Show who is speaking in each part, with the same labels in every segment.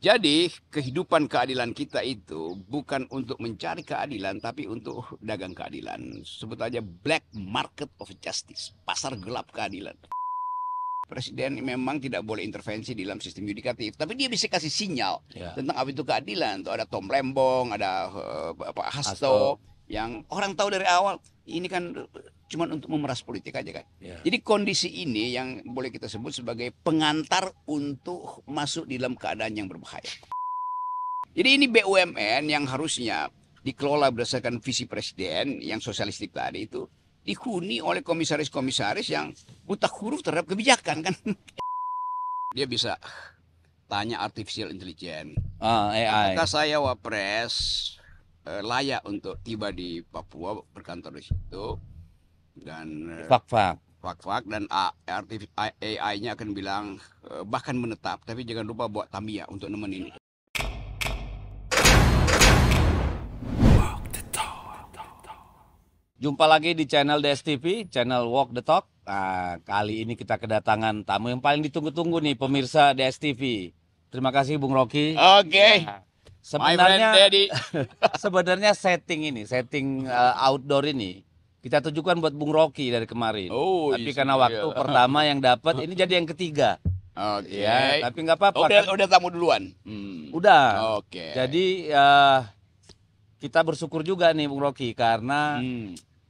Speaker 1: Jadi kehidupan keadilan kita itu bukan untuk mencari keadilan, tapi untuk dagang keadilan. Sebut aja black market of justice, pasar gelap keadilan. Presiden memang tidak boleh intervensi di dalam sistem yudikatif, tapi dia bisa kasih sinyal tentang apa itu keadilan. Tuh ada Tom Lembong, ada Pak Hasto, yang orang tahu dari awal ini kan cuma untuk memeras politik aja kan. Jadi kondisi ini yang boleh kita sebut sebagai pengantar untuk masuk di dalam keadaan yang berbahaya. Jadi ini BUMN yang harusnya dikelola berdasarkan visi presiden yang sosialistik tadi itu dihuni oleh komisaris-komisaris yang buta huruf terhadap kebijakan kan. Dia bisa tanya artificial intelligence.
Speaker 2: AI.
Speaker 1: Apakah saya wapres layak untuk tiba di Papua, berkantor di situ, dan fak dan AI-nya akan bilang bahkan menetap, tapi jangan lupa bawa Tamiya untuk nemenin.
Speaker 2: Jumpa lagi di channel DSTV, channel Walk the Talk. Nah, kali ini kita kedatangan tamu yang paling ditunggu-tunggu nih pemirsa DSTV. Terima kasih Bung Rocky.
Speaker 1: Oke.
Speaker 2: Nah, sebenarnya setting outdoor ini kita tujukan buat Bung Rocky dari kemarin. Tapi karena waktu pertama yang dapat, ini jadi yang ketiga.
Speaker 1: Oke.
Speaker 2: Ya, tapi nggak apa-apa.
Speaker 1: Udah tamu duluan.
Speaker 2: Udah.
Speaker 1: Oke.
Speaker 2: Jadi kita bersyukur juga nih Bung Rocky karena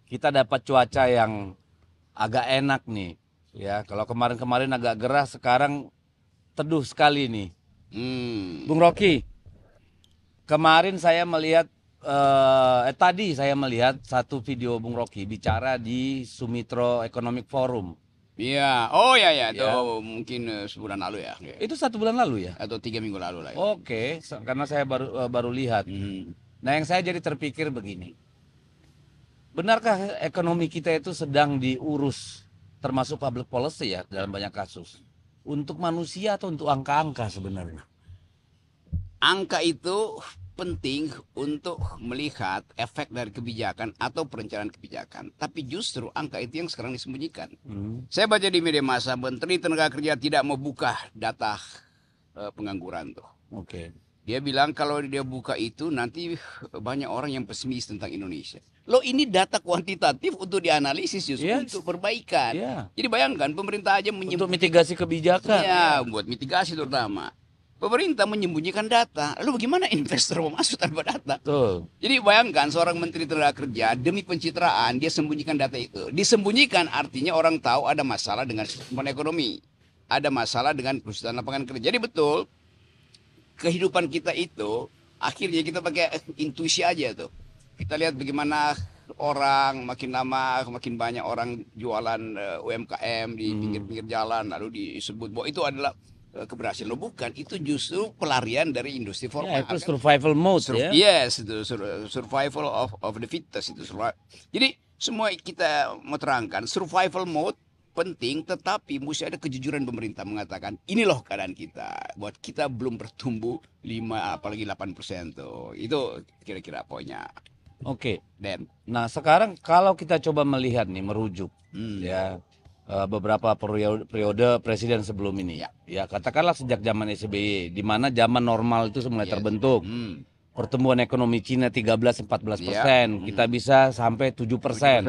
Speaker 2: kita dapat cuaca yang agak enak nih. Ya, kalau kemarin-kemarin agak gerah, sekarang teduh sekali nih. Bung Rocky, kemarin saya melihat tadi saya melihat satu video Bung Rocky bicara di Sumitra Economic Forum.
Speaker 1: Iya, oh ya, itu mungkin sebulan lalu ya.
Speaker 2: Itu 1 bulan lalu ya?
Speaker 1: Atau 3 minggu lalu lah. Ya.
Speaker 2: Oke, karena saya baru lihat. Nah, yang saya jadi terpikir begini. Benarkah ekonomi kita itu sedang diurus, termasuk public policy ya dalam banyak kasus, untuk manusia atau untuk angka-angka sebenarnya?
Speaker 1: Angka itu penting untuk melihat efek dari kebijakan atau perencanaan kebijakan. Tapi justru angka itu yang sekarang disembunyikan. Saya baca di media massa, Menteri Tenaga Kerja tidak membuka data pengangguran tuh.
Speaker 2: Oke.
Speaker 1: Dia bilang kalau dia buka itu nanti banyak orang yang pesimis tentang Indonesia. Loh, ini data kuantitatif untuk dianalisis justru untuk perbaikan. Jadi bayangkan pemerintah aja
Speaker 2: untuk mitigasi kebijakan.
Speaker 1: Ya, buat mitigasi terutama. Pemerintah menyembunyikan data. Lalu bagaimana investor mau masuk tanpa data?
Speaker 2: Betul.
Speaker 1: Jadi bayangkan seorang Menteri Tenaga Kerja demi pencitraan dia sembunyikan data itu. Disembunyikan artinya orang tahu ada masalah dengan sistem ekonomi. Ada masalah dengan perusahaan lapangan kerja. Jadi betul, kehidupan kita itu akhirnya kita pakai intuisi aja tuh. Kita lihat bagaimana orang makin lama makin banyak orang jualan UMKM di pinggir-pinggir jalan lalu disebut bahwa itu adalah keberhasilan. Lo bukan, itu justru pelarian dari industri formal.
Speaker 2: Ya, itu survival mode ya.
Speaker 1: Yes, itu survival of the fittest itu. Jadi semua kita mau terangkan survival mode penting, tetapi mesti ada kejujuran pemerintah mengatakan ini loh keadaan kita, buat kita belum bertumbuh 5 apalagi 8% tuh. Itu kira-kira poinnya.
Speaker 2: Oke. Nah, sekarang kalau kita coba melihat nih, merujuk ya beberapa periode presiden sebelum ini ya katakanlah sejak zaman SBY, di mana zaman normal itu mulai terbentuk. Pertumbuhan ekonomi Cina 13-14%, kita bisa sampai 7%.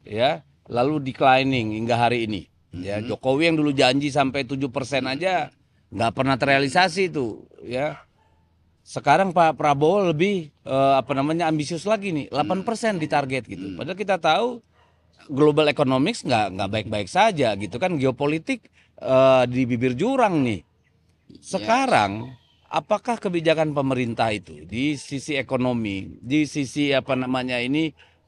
Speaker 2: Ya. Lalu declining hingga hari ini. Ya, Jokowi yang dulu janji sampai 7% aja nggak pernah terrealisasi itu. Ya, sekarang Pak Prabowo lebih ambisius lagi nih, 8% di target gitu. Padahal kita tahu global economics nggak baik-baik saja gitu kan, geopolitik di bibir jurang nih. Sekarang apakah kebijakan pemerintah itu di sisi ekonomi, di sisi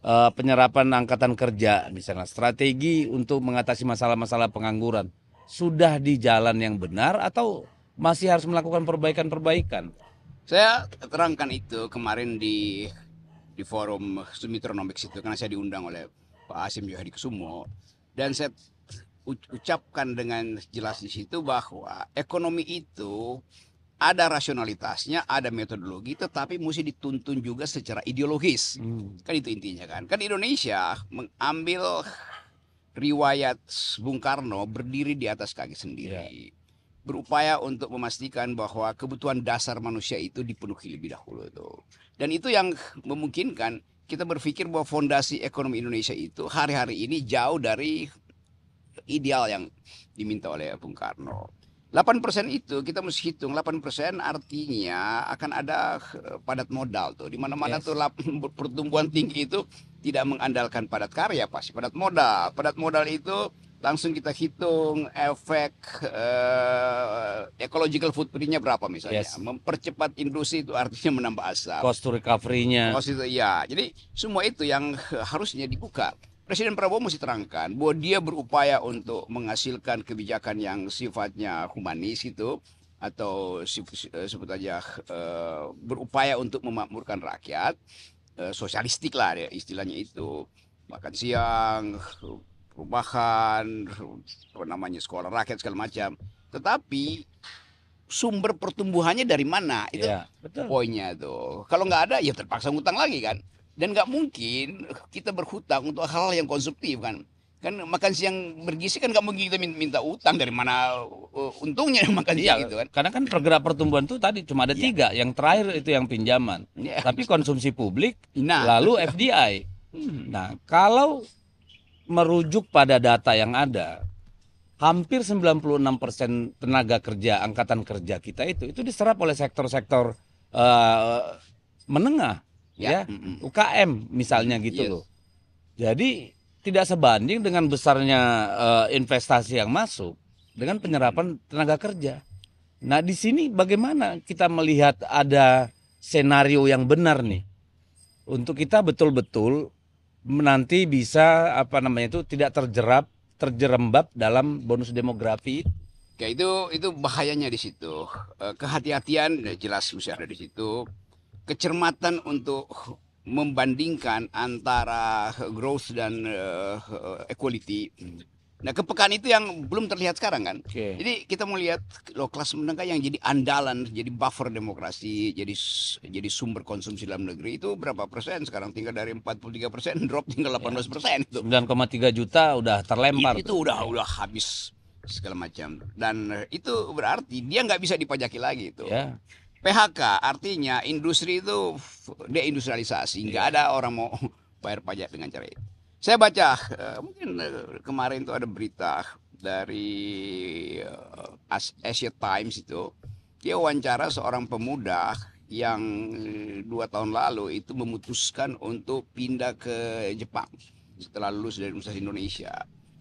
Speaker 2: penyerapan angkatan kerja, misalnya strategi untuk mengatasi masalah-masalah pengangguran, sudah di jalan yang benar atau masih harus melakukan perbaikan-perbaikan?
Speaker 1: Saya terangkan itu kemarin di forum Sumitronomics itu, karena saya diundang oleh Pak Hasim Johadikusumo, dan saya ucapkan dengan jelas di situ bahwa ekonomi itu ada rasionalitasnya, ada metodologi, tetapi mesti dituntun juga secara ideologis. Kan itu intinya kan. Kan Indonesia mengambil riwayat Bung Karno berdiri di atas kaki sendiri. berupaya untuk memastikan bahwa kebutuhan dasar manusia itu dipenuhi lebih dahulu tuh. Dan itu yang memungkinkan kita berpikir bahwa fondasi ekonomi Indonesia itu hari-hari ini jauh dari ideal yang diminta oleh Bung Karno. 8% itu kita mesti hitung, 8% artinya akan ada padat modal tuh. Di mana-mana tuh pertumbuhan tinggi itu tidak mengandalkan padat karya, pasti padat modal. Padat modal itu langsung kita hitung efek ecological footprint-nya berapa misalnya. Mempercepat industri itu artinya menambah asap.
Speaker 2: Cost to recovery-nya.
Speaker 1: Cost itu ya. Jadi semua itu yang harusnya dibuka. Presiden Prabowo mesti terangkan bahwa dia berupaya untuk menghasilkan kebijakan yang sifatnya humanis gitu, atau sebut aja berupaya untuk memakmurkan rakyat, sosialistik lah ya, istilahnya itu, makan siang, perubahan, apa namanya, sekolah rakyat segala macam. Tetapi sumber pertumbuhannya dari mana? Itu
Speaker 2: betul.
Speaker 1: Poinnya tuh. Kalau nggak ada ya terpaksa ngutang lagi kan. Dan nggak mungkin kita berhutang untuk hal-hal yang konsumtif kan. Kan makan siang bergizi kan nggak mungkin kita minta utang, dari mana untungnya makan siang gitu kan.
Speaker 2: Karena kan pergerak pertumbuhan itu tadi cuma ada 3, yang terakhir itu yang pinjaman. Tapi konsumsi publik, lalu FDI. Nah, kalau merujuk pada data yang ada, hampir 96% tenaga kerja, angkatan kerja kita itu diserap oleh sektor-sektor menengah. UKM misalnya gitu loh. Jadi tidak sebanding dengan besarnya investasi yang masuk dengan penyerapan tenaga kerja. Nah, di sini bagaimana kita melihat ada senario yang benar nih untuk kita betul-betul nanti bisa tidak terjerembab dalam bonus demografi.
Speaker 1: Ya, itu bahayanya di situ. Kehati-hatian jelas mesti ada di situ. Kecermatan untuk membandingkan antara growth dan equality. Nah, kepekaan itu yang belum terlihat sekarang kan. Jadi kita melihat loh, kelas menengah yang jadi andalan, jadi buffer demokrasi, jadi sumber konsumsi dalam negeri itu berapa persen sekarang, tinggal dari 43% drop tinggal 18% itu.
Speaker 2: 9,3 juta udah terlempar.
Speaker 1: Itu udah habis segala macam. Dan itu berarti dia nggak bisa dipajaki lagi itu. PHK artinya industri itu deindustrialisasi, nggak ada orang mau bayar pajak dengan cara itu. Saya baca mungkin kemarin itu ada berita dari Asia Times itu, dia wawancara seorang pemuda yang 2 tahun lalu itu memutuskan untuk pindah ke Jepang setelah lulus dari Universitas Indonesia.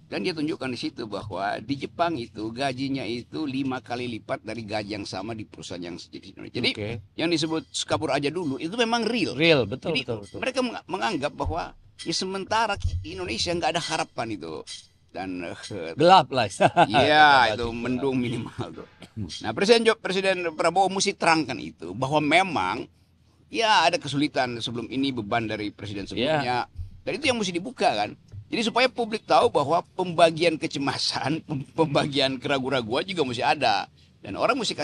Speaker 1: Dan dia tunjukkan di situ bahwa di Jepang itu gajinya itu 5 kali lipat dari gaji yang sama di perusahaan yang di Indonesia. Jadi yang disebut kabur aja dulu itu memang real.
Speaker 2: Betul.
Speaker 1: Mereka menganggap bahwa ya sementara di Indonesia nggak ada harapan itu, dan
Speaker 2: gelap lah.
Speaker 1: Iya, itu mendung minimal tuh. Nah, Presiden Prabowo mesti terangkan itu bahwa memang ya ada kesulitan sebelum ini, beban dari presiden sebelumnya, dan itu yang mesti dibuka kan. Jadi supaya publik tahu bahwa pembagian kecemasan, pembagian keraguan-raguan juga mesti ada, dan orang mesti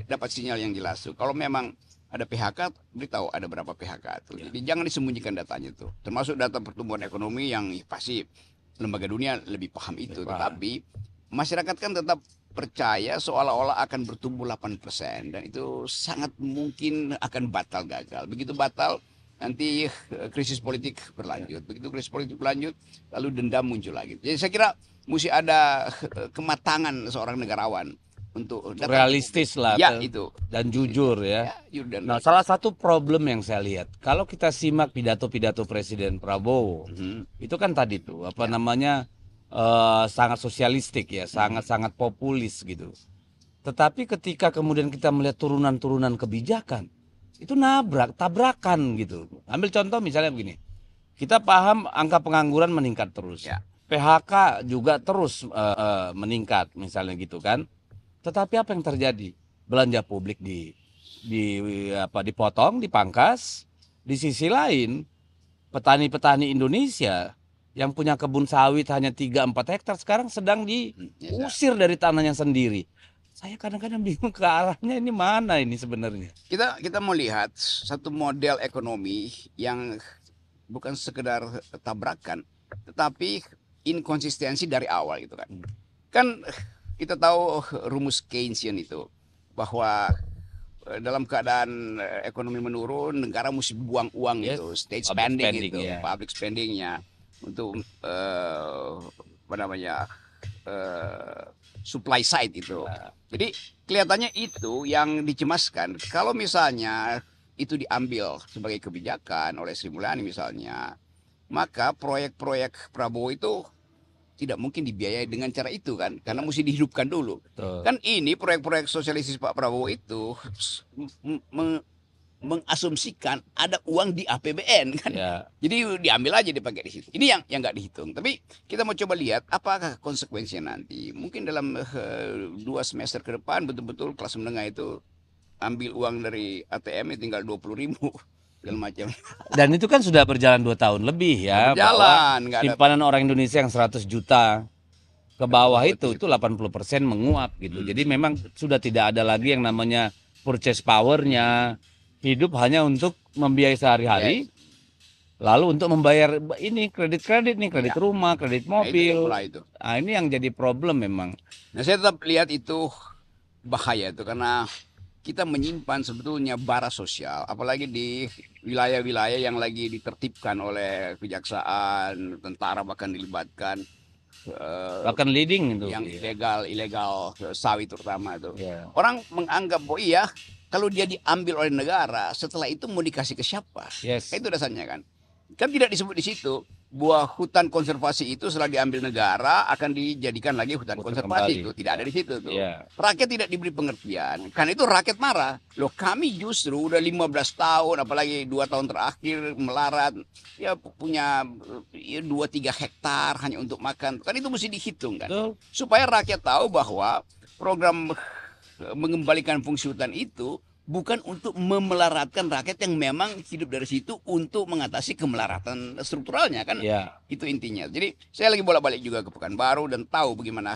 Speaker 1: dapat sinyal yang jelas tuh. Kalau memang ada PHK, beritahu ada berapa PHK tuh. Jadi jangan disembunyikan datanya tuh. Termasuk data pertumbuhan ekonomi yang pasti lembaga dunia lebih paham itu. Tetapi masyarakat kan tetap percaya seolah-olah akan bertumbuh 8%, dan itu sangat mungkin akan batal gagal. Begitu batal, nanti krisis politik berlanjut. Begitu krisis politik berlanjut, lalu dendam muncul lagi. Jadi saya kira mesti ada kematangan seorang negarawan untuk
Speaker 2: realistis lah,
Speaker 1: itu,
Speaker 2: dan jujur ya. Nah, salah satu problem yang saya lihat, kalau kita simak pidato-pidato Presiden Prabowo, itu kan tadi tuh sangat sosialistik ya, sangat-sangat populis gitu. Tetapi ketika kemudian kita melihat turunan-turunan kebijakan, itu tabrakan gitu. Ambil contoh misalnya begini, kita paham angka pengangguran meningkat terus, PHK juga terus meningkat misalnya gitu kan. Tetapi apa yang terjadi? Belanja publik dipotong, dipangkas. Di sisi lain, petani-petani Indonesia yang punya kebun sawit hanya 3-4 hektar sekarang sedang diusir dari tanahnya sendiri. Saya kadang-kadang bingung ke arahnya ini mana ini sebenarnya.
Speaker 1: Kita mau lihat satu model ekonomi yang bukan sekedar tabrakan, tetapi inkonsistensi dari awal gitu kan. Kan kita tahu rumus Keynesian itu bahwa dalam keadaan ekonomi menurun, negara mesti buang uang
Speaker 2: Yes,
Speaker 1: itu, state
Speaker 2: public
Speaker 1: spending,
Speaker 2: spending,
Speaker 1: itu,
Speaker 2: ya.
Speaker 1: public spendingnya untuk apa namanya supply side itu. Jadi kelihatannya itu yang dicemaskan. Kalau misalnya itu diambil sebagai kebijakan oleh Sri Mulyani misalnya, maka proyek-proyek Prabowo itu tidak mungkin dibiayai dengan cara itu kan, karena mesti dihidupkan dulu.
Speaker 2: Betul.
Speaker 1: Kan ini proyek-proyek sosialistis Pak Prabowo itu mengasumsikan ada uang di APBN kan.
Speaker 2: Ya.
Speaker 1: Jadi diambil aja dipakai di situ. Ini yang nggak dihitung. Tapi kita mau coba lihat apakah konsekuensinya nanti. Mungkin dalam 2 semester ke depan betul-betul kelas menengah itu ambil uang dari ATM tinggal 20.000 segala macam.
Speaker 2: Dan itu kan sudah berjalan 2 tahun lebih ya.
Speaker 1: Berjalan,
Speaker 2: Bahwa simpanan orang Indonesia yang 100 juta ke bawah itu 80% menguap gitu. Jadi memang sudah tidak ada lagi yang namanya purchase power-nya. Hidup hanya untuk membiayai sehari-hari. Lalu untuk membayar ini kredit-kredit nih, kredit rumah, kredit mobil. Nah, ini yang jadi problem memang.
Speaker 1: Nah, saya tetap lihat itu bahaya itu karena kita menyimpan sebetulnya bara sosial, apalagi di wilayah-wilayah yang lagi ditertibkan oleh kejaksaan, tentara bahkan dilibatkan,
Speaker 2: bahkan leading itu
Speaker 1: yang ilegal sawit terutama itu.
Speaker 2: Yeah.
Speaker 1: Orang menganggap bahwa iya kalau dia diambil oleh negara, setelah itu mau dikasih ke siapa?
Speaker 2: Yes.
Speaker 1: Itu dasarnya kan. Kan tidak disebut di situ bahwa hutan konservasi itu setelah diambil negara akan dijadikan lagi hutan konservasi itu tidak ada di situ tuh.
Speaker 2: Yeah.
Speaker 1: Rakyat tidak diberi pengertian. Karena itu rakyat marah. Loh kami justru udah 15 tahun apalagi 2 tahun terakhir melarat ya punya 2-3 hektar hanya untuk makan. Kan itu mesti dihitung kan. Supaya rakyat tahu bahwa program mengembalikan fungsi hutan itu bukan untuk memelaratkan rakyat yang memang hidup dari situ untuk mengatasi kemelaratan strukturalnya kan. Itu intinya. Jadi saya lagi bolak-balik juga ke Pekanbaru dan tahu bagaimana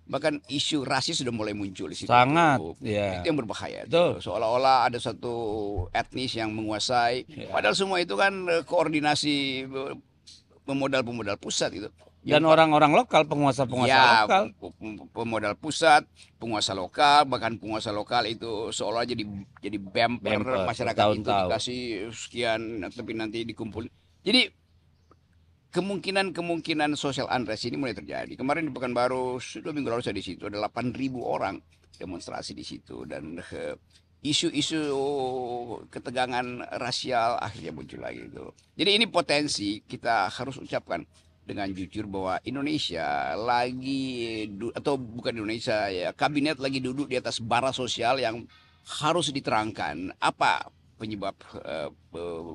Speaker 1: bahkan isu rasis sudah mulai muncul di situ.
Speaker 2: Sangat.
Speaker 1: Itu yang berbahaya. Seolah-olah ada satu etnis yang menguasai. Padahal semua itu kan koordinasi pemodal pusat itu.
Speaker 2: Dan orang-orang lokal, penguasa-penguasa lokal.
Speaker 1: Pemodal pusat, penguasa lokal, bahkan penguasa lokal itu seolah jadi bumper masyarakat itu dikasih sekian, tapi nanti dikumpul. Jadi kemungkinan social unrest ini mulai terjadi. Kemarin di Pekanbaru 2 minggu lalu saya di situ ada 8.000 orang demonstrasi di situ dan isu-isu ketegangan rasial akhirnya muncul lagi itu. Jadi ini potensi kita harus ucapkan dengan jujur bahwa Indonesia lagi atau bukan Indonesia ya kabinet lagi duduk di atas bara sosial yang harus diterangkan apa penyebab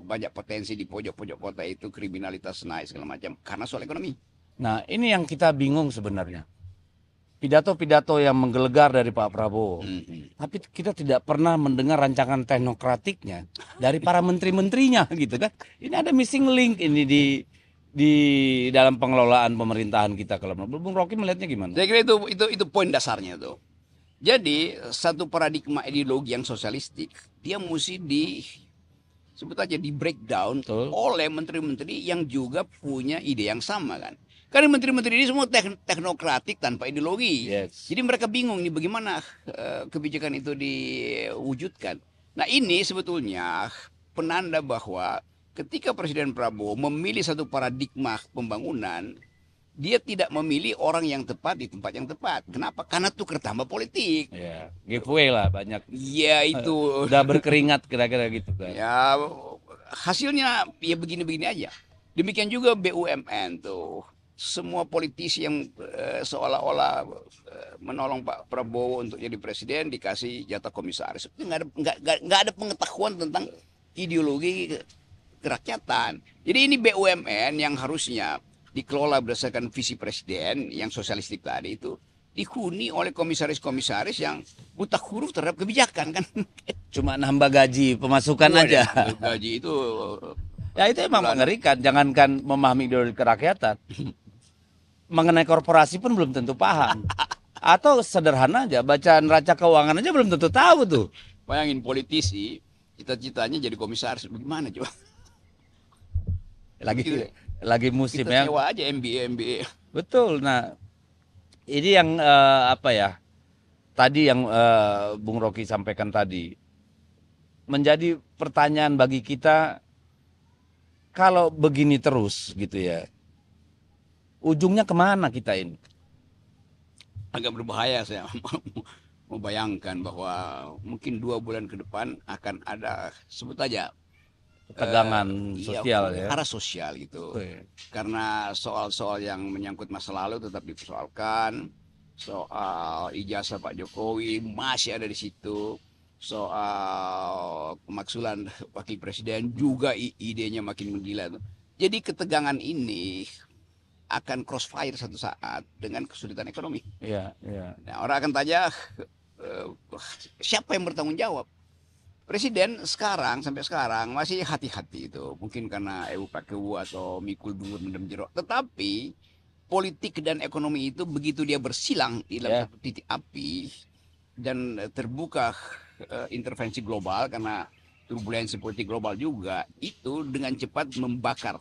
Speaker 1: banyak potensi di pojok-pojok kota itu kriminalitas naik segala macam karena soal ekonomi.
Speaker 2: Nah ini yang kita bingung sebenarnya. Pidato-pidato yang menggelegar dari Pak Prabowo, tapi kita tidak pernah mendengar rancangan teknokratiknya dari para menteri-menterinya gitu kan. Ini ada missing link ini di dalam pengelolaan pemerintahan kita. Kalau Bung Rocky melihatnya gimana?
Speaker 1: Saya kira itu poin dasarnya tuh. Jadi satu paradigma ideologi yang sosialistik dia mesti sebut aja di breakdown oleh menteri-menteri yang juga punya ide yang sama kan. Karena menteri-menteri ini semua teknokratik tanpa ideologi. Jadi mereka bingung nih bagaimana kebijakan itu diwujudkan. Nah ini sebetulnya penanda bahwa ketika Presiden Prabowo memilih satu paradigma pembangunan, dia tidak memilih orang yang tepat di tempat yang tepat. Kenapa? Karena tukar tambah politik.
Speaker 2: Giveaway lah banyak.
Speaker 1: Ya itu.
Speaker 2: Udah berkeringat kira-kira gitu kan.
Speaker 1: Ya hasilnya ya begini-begini aja. Demikian juga BUMN tuh. Semua politisi yang seolah-olah menolong Pak Prabowo untuk jadi presiden dikasih jatah komisaris. Nggak ada pengetahuan tentang ideologi kerakyatan. Jadi ini BUMN yang harusnya dikelola berdasarkan visi presiden yang sosialistik tadi itu dihuni oleh komisaris-komisaris yang buta huruf terhadap kebijakan kan.
Speaker 2: Cuma nambah gaji pemasukan aja.
Speaker 1: Gaji itu
Speaker 2: ya itu emang mengerikan. Jangankan memahami ideologi kerakyatan, mengenai korporasi pun belum tentu paham. Atau sederhana aja baca neraca keuangan aja belum tentu tahu tuh.
Speaker 1: Bayangin politisi cita-citanya jadi komisaris, bagaimana coba?
Speaker 2: Lagi musim
Speaker 1: kita
Speaker 2: ya.
Speaker 1: sewa aja MBA.
Speaker 2: Betul. Nah, ini yang apa ya? Tadi yang Bung Rocky sampaikan tadi menjadi pertanyaan bagi kita, kalau begini terus gitu ya, ujungnya kemana kita ini?
Speaker 1: Agak berbahaya saya membayangkan bahwa mungkin 2 bulan ke depan akan ada, sebut aja,
Speaker 2: Ketegangan sosial ya.
Speaker 1: hara sosial gitu.
Speaker 2: Oke.
Speaker 1: Karena soal-soal yang menyangkut masa lalu tetap dipersoalkan. Soal ijazah Pak Jokowi masih ada di situ. Soal pemaksulan wakil presiden juga idenya makin menggila. Jadi ketegangan ini akan crossfire satu saat dengan kesulitan ekonomi.
Speaker 2: Iya, iya.
Speaker 1: Nah, orang akan tanya, siapa yang bertanggung jawab? Presiden sampai sekarang masih hati-hati itu. Mungkin karena PKU atau mikul dungur mendem jeruk. Tetapi politik dan ekonomi itu begitu dia bersilang di dalam satu titik api dan terbuka intervensi global karena turbulensi politik global juga, itu dengan cepat membakar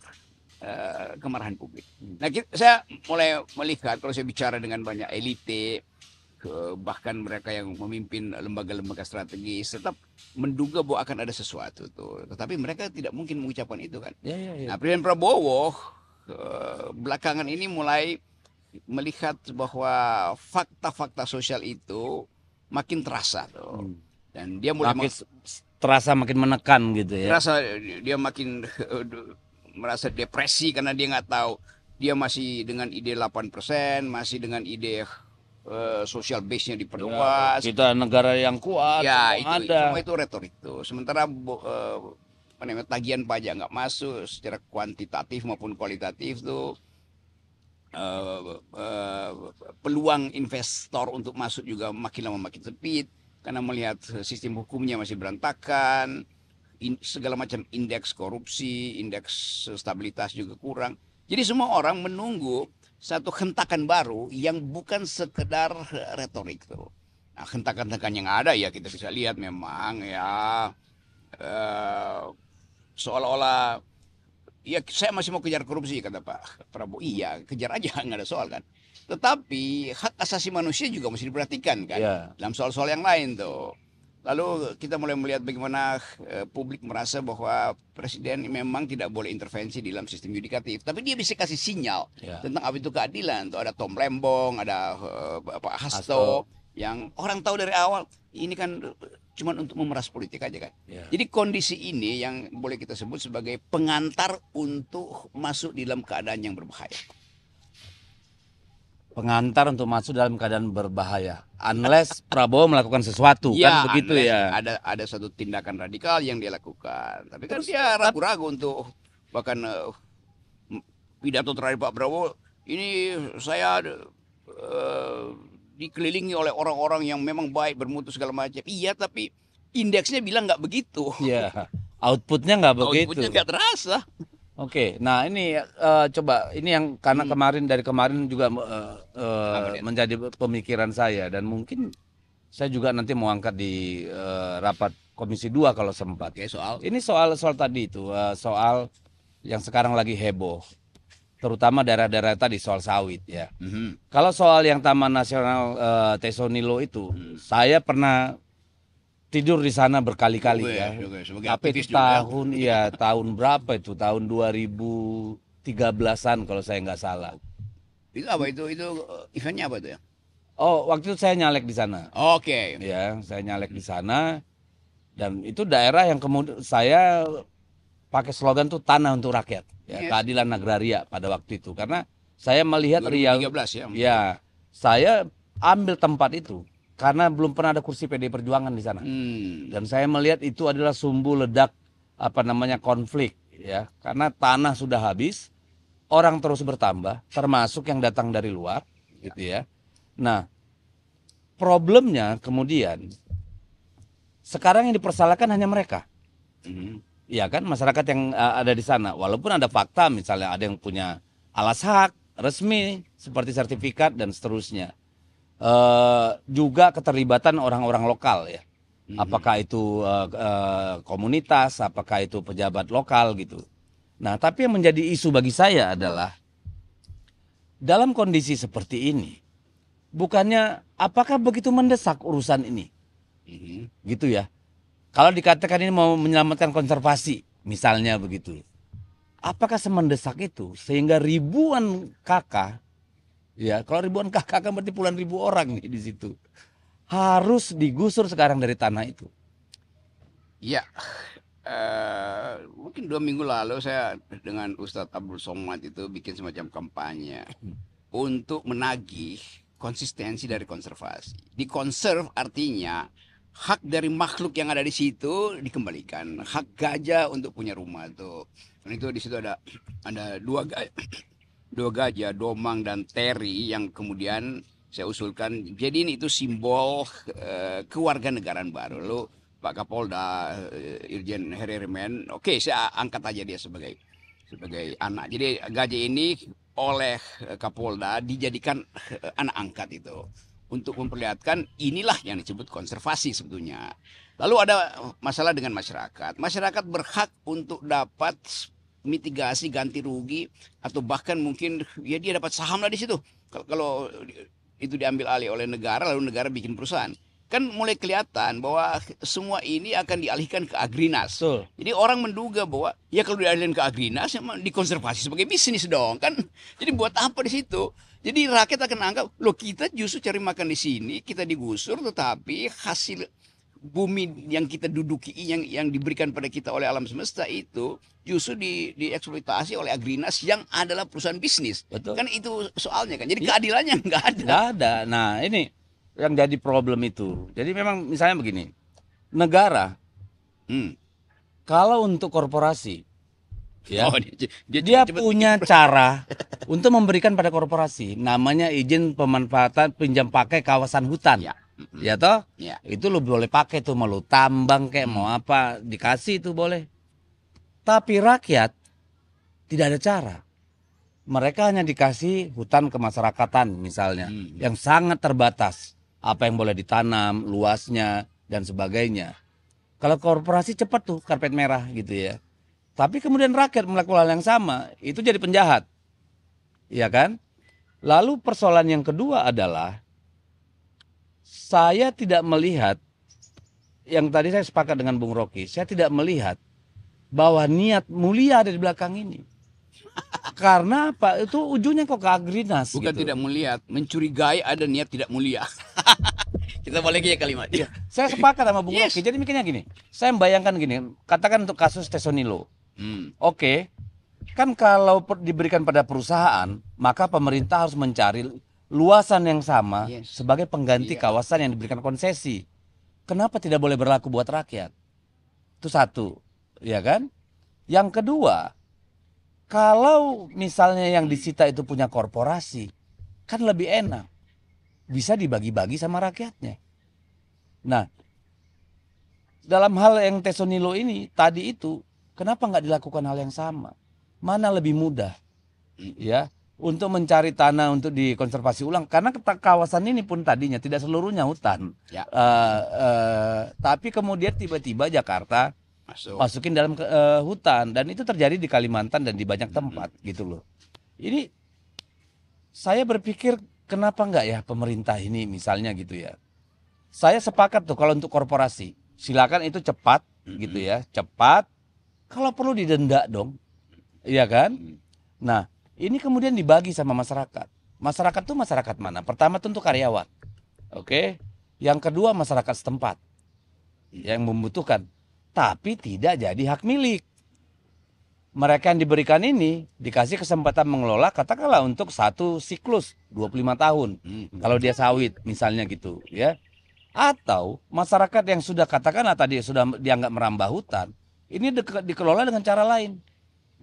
Speaker 1: kemarahan publik. Nah, saya mulai melihat kalau saya bicara dengan banyak elite, bahkan mereka yang memimpin lembaga-lembaga strategis, tetap menduga bahwa akan ada sesuatu tuh. Tetapi mereka tidak mungkin mengucapkan itu kan. Nah, Presiden Prabowo belakangan ini mulai melihat bahwa fakta-fakta sosial itu makin terasa tuh. Dan dia mulai
Speaker 2: terasa makin menekan gitu ya.
Speaker 1: Terasa dia makin merasa depresi karena dia nggak tahu, dia masih dengan ide 8%, masih dengan ide social base-nya diperluas.
Speaker 2: Ya, kita negara yang kuat,
Speaker 1: ya,
Speaker 2: semua
Speaker 1: itu retorik tuh. Sementara tagihan pajak nggak masuk secara kuantitatif maupun kualitatif tuh. Peluang investor untuk masuk juga makin lama makin sempit karena melihat sistem hukumnya masih berantakan, segala macam indeks korupsi, indeks stabilitas juga kurang. Jadi semua orang menunggu satu hentakan baru yang bukan sekedar retorik tuh. Nah, hentakan-hentakan yang ada ya kita bisa lihat memang ya seolah-olah ya saya masih mau kejar korupsi kata Pak Prabowo. Iya, kejar aja, nggak ada soal kan. Tetapi hak asasi manusia juga mesti diperhatikan kan dalam soal-soal yang lain tuh. Lalu kita mulai melihat bagaimana publik merasa bahwa presiden memang tidak boleh intervensi di dalam sistem yudikatif, tapi dia bisa kasih sinyal tentang apa itu keadilan. Tuh ada Tom Lembong, ada Pak Hasto yang orang tahu dari awal ini kan cuma untuk memeras politik aja kan. Jadi kondisi ini yang boleh kita sebut sebagai pengantar untuk masuk di dalam keadaan yang berbahaya.
Speaker 2: Pengantar untuk masuk dalam keadaan berbahaya, unless Prabowo melakukan sesuatu kan begitu ya.
Speaker 1: Ada satu tindakan radikal yang dia lakukan, tapi kan dia ragu-ragu untuk bahkan pidato terakhir Pak Prabowo ini, saya dikelilingi oleh orang-orang yang memang baik, bermutu segala macam. Iya, tapi indeksnya bilang nggak begitu.
Speaker 2: Iya, outputnya nggak begitu.
Speaker 1: Outputnya nggak terasa.
Speaker 2: Oke, nah ini coba ini yang karena dari kemarin juga menjadi pemikiran saya, dan mungkin saya juga nanti mau angkat di rapat Komisi 2 kalau sempat.
Speaker 1: Oke,
Speaker 2: ini soal tadi itu soal yang sekarang lagi heboh, terutama daerah-daerah tadi soal sawit ya. Kalau soal yang Taman Nasional Tesonilo itu, saya pernah tidur di sana berkali-kali ya. Tapi itu tahun berapa itu? Tahun 2013-an kalau saya nggak salah.
Speaker 1: Itu apa itu eventnya apa itu ya?
Speaker 2: Oh, waktu itu saya nyalek di sana.
Speaker 1: Oke.
Speaker 2: Ya, saya nyalek di sana, dan itu daerah yang kemudian saya pakai slogan tuh tanah untuk rakyat, ya, keadilan agraria pada waktu itu, karena saya melihat
Speaker 1: 2013 ya.
Speaker 2: Ya, saya ambil tempat itu karena belum pernah ada kursi PDI Perjuangan di sana. Dan saya melihat itu adalah sumbu ledak konflik ya, karena tanah sudah habis, orang terus bertambah, termasuk yang datang dari luar gitu ya. Nah, problemnya kemudian sekarang yang dipersalahkan hanya mereka. Ya kan, masyarakat yang ada di sana, walaupun ada fakta misalnya ada yang punya alas hak resmi seperti sertifikat dan seterusnya. Juga keterlibatan orang-orang lokal ya, apakah itu komunitas, apakah itu pejabat lokal gitu. Nah, tapi yang menjadi isu bagi saya adalah dalam kondisi seperti ini, bukannya apakah begitu mendesak urusan ini?
Speaker 1: Mhm.
Speaker 2: Gitu ya. Kalau dikatakan ini mau menyelamatkan konservasi, misalnya begitu. Apakah semendesak itu sehingga ribuan kakak, ya kalau ribuan kakak kan berarti puluhan ribu orang nih di situ, harus digusur sekarang dari tanah itu?
Speaker 1: Ya, mungkin 2 minggu lalu saya dengan Ustadz Abdul Somad itu bikin semacam kampanye untuk menagih konsistensi dari konservasi. Dikonserv artinya hak dari makhluk yang ada di situ dikembalikan. Hak gajah untuk punya rumah tuh. Dan itu di situ ada dua gajah, Domang dan Teri yang kemudian saya usulkan. Jadi ini itu simbol kewarganegaraan baru. Lalu Pak Kapolda, Irjen Heri Remen, oke saya angkat aja dia sebagai anak. Jadi gajah ini oleh Kapolda dijadikan anak angkat itu untuk memperlihatkan inilah yang disebut konservasi sebetulnya. Lalu ada masalah dengan masyarakat. Masyarakat berhak untuk dapat mitigasi ganti rugi atau bahkan mungkin ya dia dapat saham lah di situ. Kalau itu diambil alih oleh negara lalu negara bikin perusahaan, kan mulai kelihatan bahwa semua ini akan dialihkan ke Agrinas.
Speaker 2: Betul.
Speaker 1: Jadi orang menduga bahwa ya kalau dialihkan ke Agrinas ya dikonservasi sebagai bisnis dong kan. Jadi buat apa di situ? Jadi rakyat akan anggap loh kita justru cari makan di sini, kita digusur tetapi hasil bumi yang kita duduki yang diberikan pada kita oleh alam semesta itu justru dieksploitasi oleh Agrinas yang adalah perusahaan bisnis.
Speaker 2: Betul.
Speaker 1: Kan itu soalnya kan. Jadi
Speaker 2: Ya.
Speaker 1: keadilannya nggak ada.
Speaker 2: Nggak ada. Nah ini yang jadi problem itu. Jadi memang misalnya begini, negara
Speaker 1: Hmm.
Speaker 2: kalau untuk korporasi, ya,
Speaker 1: Oh,
Speaker 2: dia
Speaker 1: cepet-cepet
Speaker 2: punya cara untuk memberikan pada korporasi, namanya izin pemanfaatan pinjam pakai kawasan hutan.
Speaker 1: Ya.
Speaker 2: Ya toh,
Speaker 1: Ya.
Speaker 2: itu lu boleh pakai tuh, mau lu tambang kayak mau apa, dikasih itu boleh. Tapi rakyat tidak ada cara. Mereka hanya dikasih hutan kemasyarakatan misalnya, yang sangat terbatas. Apa yang boleh ditanam, luasnya, dan sebagainya. Kalau korporasi cepat tuh, karpet merah gitu ya. Tapi kemudian rakyat melakukan hal yang sama, itu jadi penjahat. Iya kan? Lalu persoalan yang kedua adalah, saya tidak melihat, yang tadi saya sepakat dengan Bung Rocky, saya tidak melihat bahwa niat mulia ada di belakang ini. Karena apa? Itu ujungnya kok ke Agrinas.
Speaker 1: Bukan
Speaker 2: gitu.
Speaker 1: tidak melihat, mencurigai ada niat tidak mulia. Kita balik ya kalimatnya.
Speaker 2: Saya sepakat sama Bung
Speaker 1: Yes.
Speaker 2: Rocky. Jadi mikirnya gini, saya membayangkan gini, katakan untuk kasus Tesonilo. Oke, kan kalau diberikan pada perusahaan, maka pemerintah harus mencari luasan yang sama
Speaker 1: Yes.
Speaker 2: sebagai pengganti
Speaker 1: Iya.
Speaker 2: kawasan yang diberikan konsesi. Kenapa tidak boleh berlaku buat rakyat? Itu satu, ya kan? Yang kedua, kalau misalnya yang disita itu punya korporasi, kan lebih enak. Bisa dibagi-bagi sama rakyatnya. Nah, dalam hal yang Tesonilo ini, tadi itu, kenapa nggak dilakukan hal yang sama? Mana lebih mudah? Ya, untuk mencari tanah untuk dikonservasi ulang. Karena kawasan ini pun tadinya tidak seluruhnya hutan.
Speaker 1: Ya.
Speaker 2: Tapi kemudian tiba-tiba Jakarta
Speaker 1: Masuk.
Speaker 2: masukin dalam hutan, dan itu terjadi di Kalimantan dan di banyak tempat gitu loh. Ini saya berpikir kenapa enggak ya pemerintah ini misalnya gitu ya. Saya sepakat tuh kalau untuk korporasi, silakan itu cepat gitu ya, cepat. Kalau perlu didenda dong. Iya kan? Nah, ini kemudian dibagi sama masyarakat. Masyarakat tuh masyarakat mana? Pertama tentu karyawan. Oke. Yang kedua masyarakat setempat yang membutuhkan. Tapi tidak jadi hak milik. Mereka yang diberikan ini dikasih kesempatan mengelola katakanlah untuk satu siklus 25 tahun. Kalau dia sawit misalnya gitu ya. Atau masyarakat yang sudah katakanlah tadi sudah dianggap merambah hutan, ini dikelola dengan cara lain.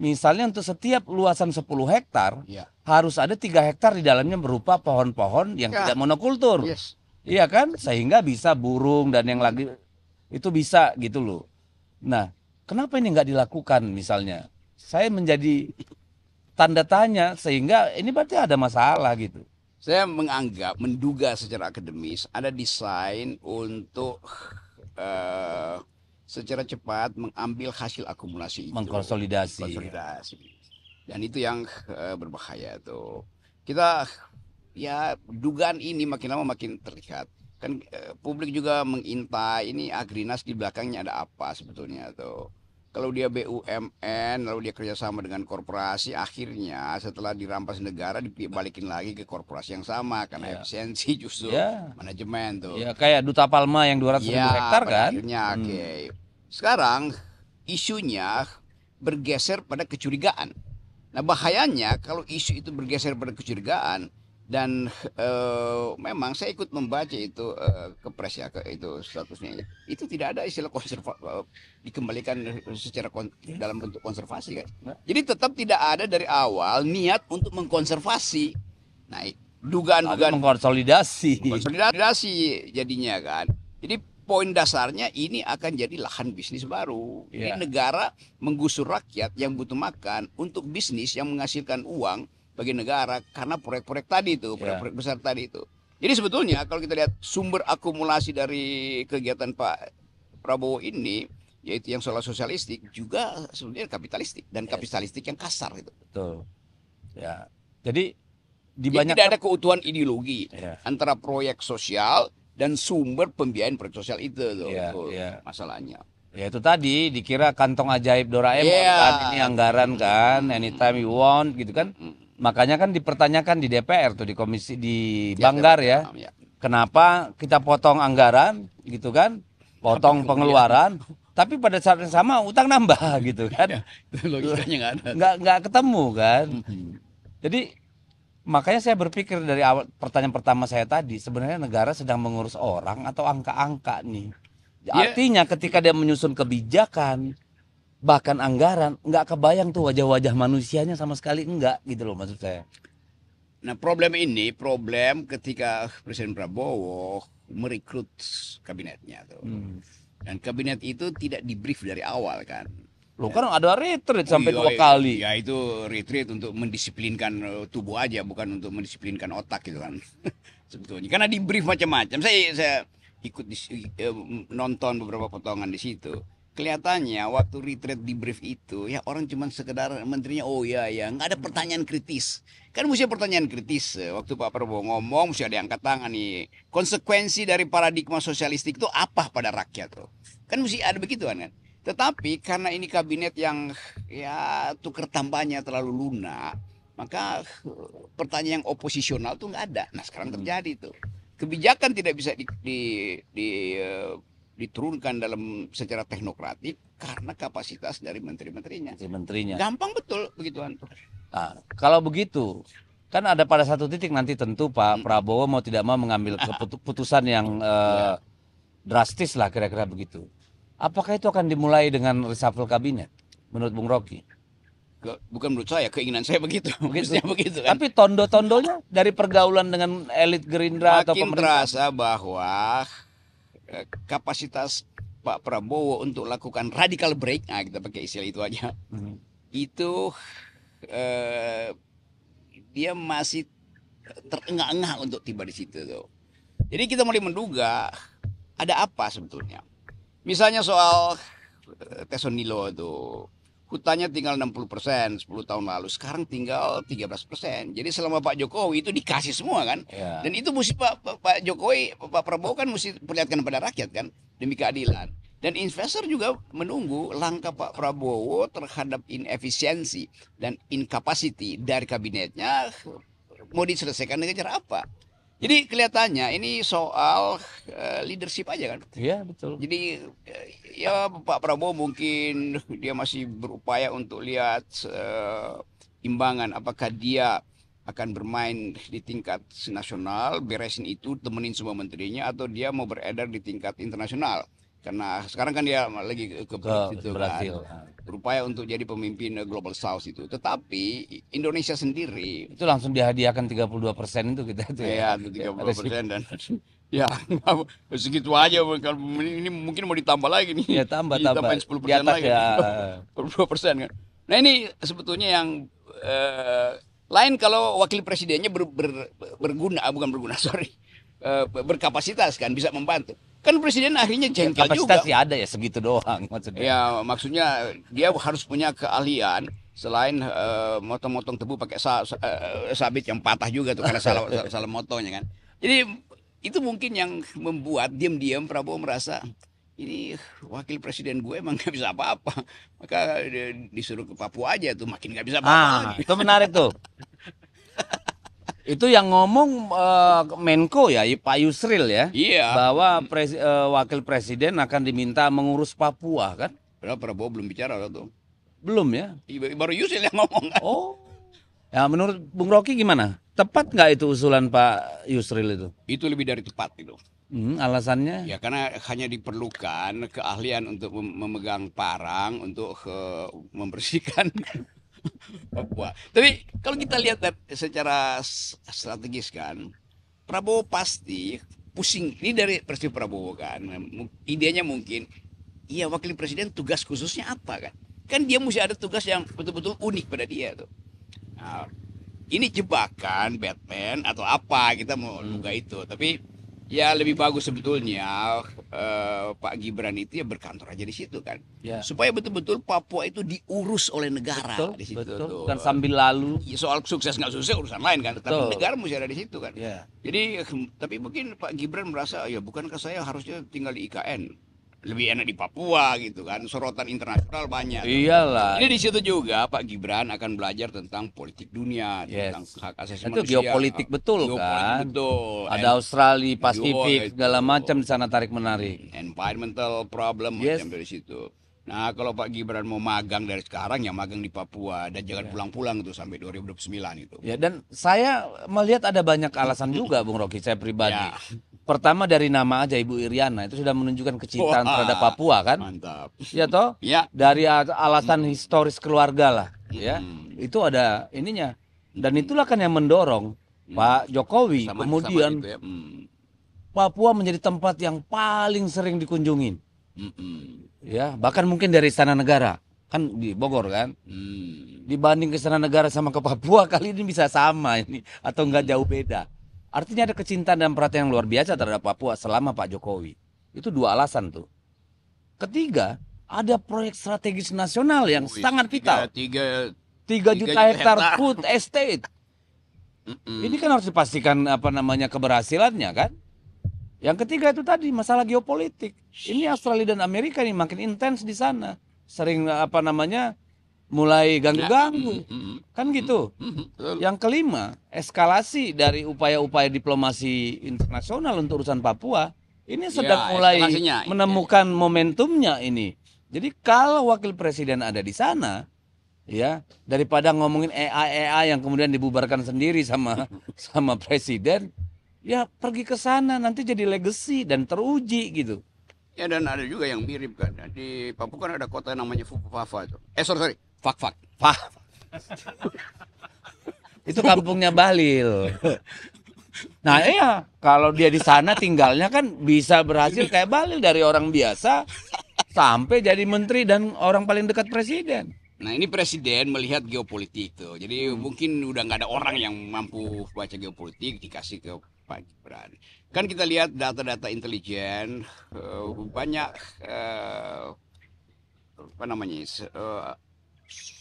Speaker 2: Misalnya untuk setiap luasan 10 hektar
Speaker 1: Ya.
Speaker 2: harus ada 3 hektar di dalamnya berupa pohon-pohon yang
Speaker 1: Ya.
Speaker 2: tidak monokultur.
Speaker 1: Yes.
Speaker 2: Iya kan? Sehingga bisa burung dan yang lagi itu bisa gitu loh. Nah, kenapa ini nggak dilakukan misalnya? Saya menjadi tanda tanya sehingga ini berarti ada masalah gitu.
Speaker 1: Saya menduga secara akademis ada desain untuk secara cepat mengambil hasil akumulasi itu.
Speaker 2: Mengkonsolidasi.
Speaker 1: Konsolidasi. Dan itu yang berbahaya tuh. Kita ya dugaan ini makin lama makin terlihat. Kan publik juga mengintai ini Agrinas di belakangnya ada apa sebetulnya tuh. Kalau dia BUMN, lalu dia kerjasama dengan korporasi, akhirnya setelah dirampas negara dibalikin lagi ke korporasi yang sama karena efisiensi justru manajemen tuh.
Speaker 2: Ya kayak Duta Palma yang 200.000 hektar
Speaker 1: pada
Speaker 2: kan.
Speaker 1: akhirnya, oke. Sekarang isunya bergeser pada kecurigaan. Nah bahayanya kalau isu itu bergeser pada kecurigaan dan memang saya ikut membaca itu kepres ya, itu statusnya itu tidak ada istilah dikembalikan secara dalam bentuk konservasi kan. Jadi tetap tidak ada dari awal niat untuk mengkonservasi. Nah dugaan-dugaan
Speaker 2: konsolidasi
Speaker 1: jadinya kan. Jadi poin dasarnya ini akan jadi lahan bisnis baru. Jadi negara menggusur rakyat yang butuh makan untuk bisnis yang menghasilkan uang bagi negara karena proyek-proyek tadi itu, proyek-proyek besar tadi itu. Jadi sebetulnya kalau kita lihat sumber akumulasi dari kegiatan Pak Prabowo ini, yaitu yang soal sosialistik, juga sebenarnya kapitalistik dan kapitalistik yang kasar itu.
Speaker 2: Betul. Ya. Jadi
Speaker 1: tidak ada keutuhan ideologi antara proyek sosial dan sumber pembiayaan proyek sosial itu tuh, masalahnya.
Speaker 2: Ya itu tadi dikira kantong ajaib Doraemon kan, ini anggaran kan, anytime you want gitu kan. Makanya kan dipertanyakan di DPR tuh, di komisi di Banggar ya. Kenapa kita potong anggaran gitu kan? Potong pengeluaran, tapi pada saat yang sama utang nambah gitu kan.
Speaker 1: Logikanya nggak ada.
Speaker 2: Nggak ketemu kan. Jadi makanya saya berpikir dari awal, pertanyaan pertama saya tadi, sebenarnya negara sedang mengurus orang atau angka-angka nih. Artinya ketika dia menyusun kebijakan, bahkan anggaran, nggak kebayang tuh wajah-wajah manusianya sama sekali, enggak gitu loh maksud saya.
Speaker 1: Nah problem ketika Presiden Prabowo merekrut kabinetnya tuh. Dan kabinet itu tidak di-brief dari awal kan.
Speaker 2: Loh kan ada retreat sampai 2 kali.
Speaker 1: Ya itu retreat untuk mendisiplinkan tubuh aja, bukan untuk mendisiplinkan otak gitu kan. Sebetulnya karena di-brief macam-macam. Saya ikut nonton beberapa potongan di situ. Kelihatannya waktu retreat di brief itu ya orang cuma sekedar menterinya nggak ada pertanyaan kritis. Kan mesti pertanyaan kritis. Waktu Pak Prabowo ngomong mesti ada yang angkat tangan nih. Konsekuensi dari paradigma sosialistik itu apa pada rakyat tuh? Kan mesti ada begitu kan. Tetapi karena ini kabinet yang ya tuker tambahnya terlalu lunak, maka pertanyaan yang oposisional tuh nggak ada. Nah sekarang terjadi tuh. Kebijakan tidak bisa diturunkan dalam secara teknokratik karena kapasitas dari menteri-menterinya. Gampang betul begituan.
Speaker 2: Nah, kalau begitu, kan ada pada satu titik nanti tentu Pak Prabowo mau tidak mau mengambil keputusan yang drastis lah kira-kira begitu. Apakah itu akan dimulai dengan reshuffle kabinet menurut Bung Rocky?
Speaker 1: Bukan menurut saya, keinginan saya begitu. Begitu
Speaker 2: kan? Tapi tondo-tondonya dari pergaulan dengan elit Gerindra atau pemerintah.
Speaker 1: Makin terasa bahwa kapasitas Pak Prabowo untuk lakukan radical break, nah kita pakai istilah itu aja, itu dia masih terengah-engah untuk tiba di situ tuh. Jadi kita mulai menduga ada apa sebetulnya. Misalnya soal Tesonilo tuh, hutannya tinggal 60% 10 tahun lalu, sekarang tinggal 13%. Jadi selama Pak Jokowi itu dikasih semua kan. Dan itu mesti Pak Jokowi, Pak Prabowo kan mesti perlihatkan pada rakyat kan, demi keadilan. Dan investor juga menunggu langkah Pak Prabowo terhadap inefisiensi dan incapacity dari kabinetnya mau diselesaikan dengan cara apa. Jadi kelihatannya ini soal leadership aja kan.
Speaker 2: Iya betul.
Speaker 1: Jadi ya Pak Prabowo mungkin dia masih berupaya untuk lihat imbangan apakah dia akan bermain di tingkat nasional, beresin itu, temenin semua menterinya, atau dia mau beredar di tingkat internasional. Karena sekarang kan dia lagi ke Brazil kan, berupaya untuk jadi pemimpin Global South itu. Tetapi Indonesia sendiri
Speaker 2: itu langsung dihadiahkan 32% itu kita itu
Speaker 1: ya. 32% dan ya segitu aja. Ini mungkin mau ditambah lagi nih.
Speaker 2: Ya tambah
Speaker 1: 10% lagi.
Speaker 2: Ya.
Speaker 1: 22% kan. Nah ini sebetulnya yang lain kalau wakil presidennya bukan berguna, sorry. berkapasitas kan, bisa membantu. Kan presiden akhirnya
Speaker 2: Ya,
Speaker 1: jengkel
Speaker 2: kapasitas
Speaker 1: juga.
Speaker 2: sih ada ya segitu doang maksudnya.
Speaker 1: Ya maksudnya dia harus punya keahlian selain motong-motong tebu pakai sabit yang patah juga tuh karena salah motonya kan. Jadi itu mungkin yang membuat diam-diam Prabowo merasa ini wakil presiden gue emang nggak bisa apa-apa, maka disuruh ke Papua aja tuh makin nggak bisa apa-apa lagi.
Speaker 2: Itu menarik tuh. Itu yang ngomong Menko ya, Pak Yusril ya,
Speaker 1: Iya.
Speaker 2: bahwa wakil presiden akan diminta mengurus Papua kan?
Speaker 1: Padahal Prabowo belum bicara tuh.
Speaker 2: Belum ya?
Speaker 1: Baru Yusril yang ngomong kan.
Speaker 2: Oh, ya menurut Bung Rocky gimana? Tepat nggak itu usulan Pak Yusril itu?
Speaker 1: Itu lebih dari tepat itu.
Speaker 2: Alasannya?
Speaker 1: Ya karena hanya diperlukan keahlian untuk memegang parang untuk membersihkan Papua. Tapi kalau kita lihat secara strategis kan, Prabowo pasti pusing. Ini dari perspektif Prabowo kan. Idenya mungkin, iya wakil presiden tugas khususnya apa kan? Kan dia mesti ada tugas yang betul-betul unik pada dia tuh. Nah, ini jebakan Batman atau apa, kita mau duga itu. Tapi ya lebih bagus sebetulnya Pak Gibran itu ya berkantor aja di situ kan,
Speaker 2: Ya.
Speaker 1: supaya betul-betul Papua itu diurus oleh negara di situ.
Speaker 2: Betul.
Speaker 1: Tuh.
Speaker 2: Bukan sambil lalu.
Speaker 1: Ya, soal sukses nggak sukses urusan lain kan, tapi
Speaker 2: Betul.
Speaker 1: negara mesti ada di situ kan.
Speaker 2: Ya.
Speaker 1: Jadi tapi mungkin Pak Gibran merasa ya bukankah saya harusnya tinggal di IKN, lebih enak di Papua gitu kan, sorotan internasional banyak.
Speaker 2: Iyalah.
Speaker 1: Ini di situ juga Pak Gibran akan belajar tentang politik dunia,
Speaker 2: Yes.
Speaker 1: tentang hak asasi
Speaker 2: Itu
Speaker 1: manusia.
Speaker 2: geopolitik betul kan?
Speaker 1: Betul.
Speaker 2: Ada Australia,
Speaker 1: Yo,
Speaker 2: Pasifik, segala
Speaker 1: itu.
Speaker 2: macam di sana tarik menarik.
Speaker 1: Environmental problem
Speaker 2: Yes.
Speaker 1: macam dari situ. Nah, kalau Pak Gibran mau magang dari sekarang ya magang di Papua dan jangan pulang-pulang tuh sampai 2029 itu.
Speaker 2: Ya, dan saya melihat ada banyak alasan juga, Bung Rocky, saya pribadi.
Speaker 1: Ya.
Speaker 2: Pertama dari nama aja Ibu Iriana itu sudah menunjukkan kecintaan
Speaker 1: Wah,
Speaker 2: terhadap Papua kan?
Speaker 1: Mantap.
Speaker 2: Ya toh?
Speaker 1: Ya.
Speaker 2: Dari alasan historis keluarga lah, ya. Itu ada ininya. Dan itulah kan yang mendorong Pak Jokowi kemudian
Speaker 1: Sama itu ya.
Speaker 2: Papua menjadi tempat yang paling sering dikunjungin.
Speaker 1: Mm-mm.
Speaker 2: Ya, bahkan mungkin dari Istana Negara. Kan di Bogor kan? Dibanding ke Istana Negara sama ke Papua kali ini bisa sama ini atau enggak jauh beda. Artinya ada kecintaan dan perhatian yang luar biasa terhadap Papua selama Pak Jokowi. Itu dua alasan tuh. Ketiga, ada proyek strategis nasional yang sangat vital. 3 juta hektar food estate. Ini kan harus dipastikan keberhasilannya kan. Yang ketiga itu tadi masalah geopolitik. Ini Australia dan Amerika nih makin intens di sana. Sering mulai ganggu-ganggu. Kan gitu. Yang kelima, eskalasi dari upaya-upaya diplomasi internasional untuk urusan Papua. Ini sedang mulai menemukan momentumnya ini. Jadi kalau wakil presiden ada di sana, ya daripada ngomongin AI yang kemudian dibubarkan sendiri sama presiden, ya pergi ke sana nanti jadi legacy dan teruji gitu.
Speaker 1: Ya dan ada juga yang mirip kan. Di Papua kan ada kota namanya Fufafa itu. Sorry. Fak.
Speaker 2: Itu kampungnya Bahlil. Nah iya, kalau dia di sana tinggalnya kan bisa berhasil kayak Bahlil dari orang biasa sampai jadi menteri dan orang paling dekat presiden.
Speaker 1: Nah ini presiden melihat geopolitik tuh. Jadi mungkin udah nggak ada orang yang mampu baca geopolitik dikasih ke Pak Gibran. Kan kita lihat data-data intelijen banyak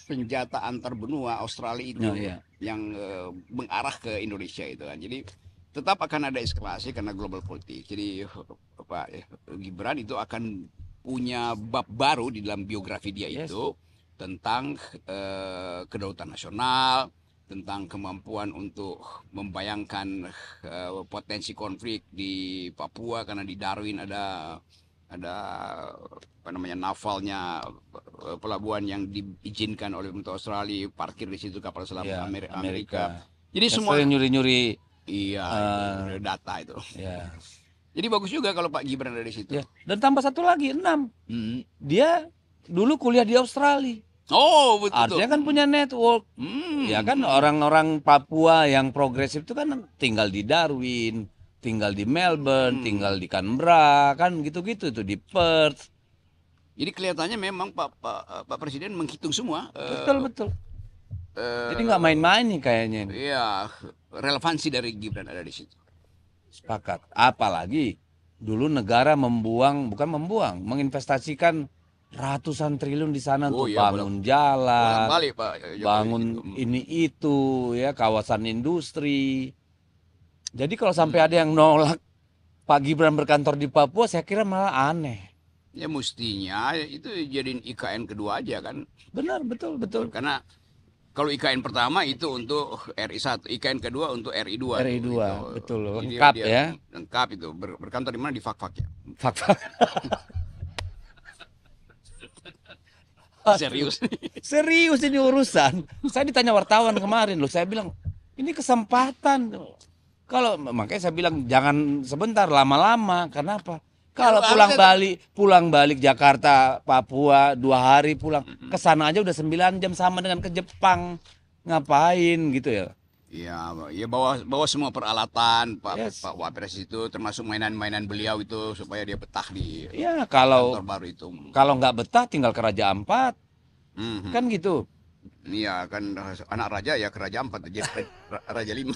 Speaker 1: senjata antar benua Australia itu yang mengarah ke Indonesia itu kan. Jadi tetap akan ada eskalasi karena global politik. Jadi Pak Gibran itu akan punya bab baru di dalam biografi dia itu tentang kedaulatan nasional, tentang kemampuan untuk membayangkan potensi konflik di Papua karena di Darwin ada navalnya pelabuhan yang diizinkan oleh pemerintah Australia, parkir di situ kapal selam Amerika. Jadi semua
Speaker 2: nyuri-nyuri
Speaker 1: data itu.
Speaker 2: Ya.
Speaker 1: Jadi bagus juga kalau Pak Gibran ada di situ.
Speaker 2: Ya. Dan tambah satu lagi 6. Dia dulu kuliah di Australia.
Speaker 1: Oh betul.
Speaker 2: Artinya kan punya network. Ya kan orang-orang Papua yang progresif itu kan tinggal di Darwin, tinggal di Melbourne, tinggal di Canberra, kan gitu-gitu tuh di Perth.
Speaker 1: Jadi kelihatannya memang Pak Presiden menghitung semua.
Speaker 2: Betul. Jadi nggak main-main nih kayaknya.
Speaker 1: Iya, relevansi dari Gibran ada di situ.
Speaker 2: Sepakat. Apalagi dulu negara menginvestasikan ratusan triliun di sana
Speaker 1: Oh
Speaker 2: untuk
Speaker 1: iya,
Speaker 2: bangun jalan,
Speaker 1: bolak-balik Pak Jokowi
Speaker 2: bangun
Speaker 1: itu.
Speaker 2: ini itu ya, kawasan industri. Jadi kalau sampai ada yang nolak Pak Gibran berkantor di Papua, saya kira malah aneh.
Speaker 1: Ya mestinya itu jadiin IKN kedua aja kan.
Speaker 2: Benar, betul, betul.
Speaker 1: Karena kalau IKN pertama itu untuk RI 1, IKN kedua untuk RI 2
Speaker 2: RI
Speaker 1: tuh,
Speaker 2: 2,
Speaker 1: itu.
Speaker 2: betul,
Speaker 1: Jadi
Speaker 2: lengkap
Speaker 1: dia
Speaker 2: ya.
Speaker 1: lengkap itu. Berkantor di mana? Di Fak-Fak ya.
Speaker 2: Fakta.
Speaker 1: Serius.
Speaker 2: Serius ini urusan. Saya ditanya wartawan kemarin loh, saya bilang ini kesempatan. Kalau makanya saya bilang jangan sebentar, lama-lama. Kenapa? Kalau pulang balik Jakarta, Papua 2 hari pulang, ke sana aja udah 9 jam, sama dengan ke Jepang. Ngapain gitu ya?
Speaker 1: Ya bawa semua peralatan
Speaker 2: Yes.
Speaker 1: Pak Wapres itu, termasuk mainan-mainan beliau itu supaya dia betah di
Speaker 2: Ya
Speaker 1: kantor baru itu.
Speaker 2: kalau nggak betah tinggal ke Raja Ampat,
Speaker 1: Mhm.
Speaker 2: kan gitu.
Speaker 1: Iya kan, anak raja ya ke Raja Ampat jadi Raja 5.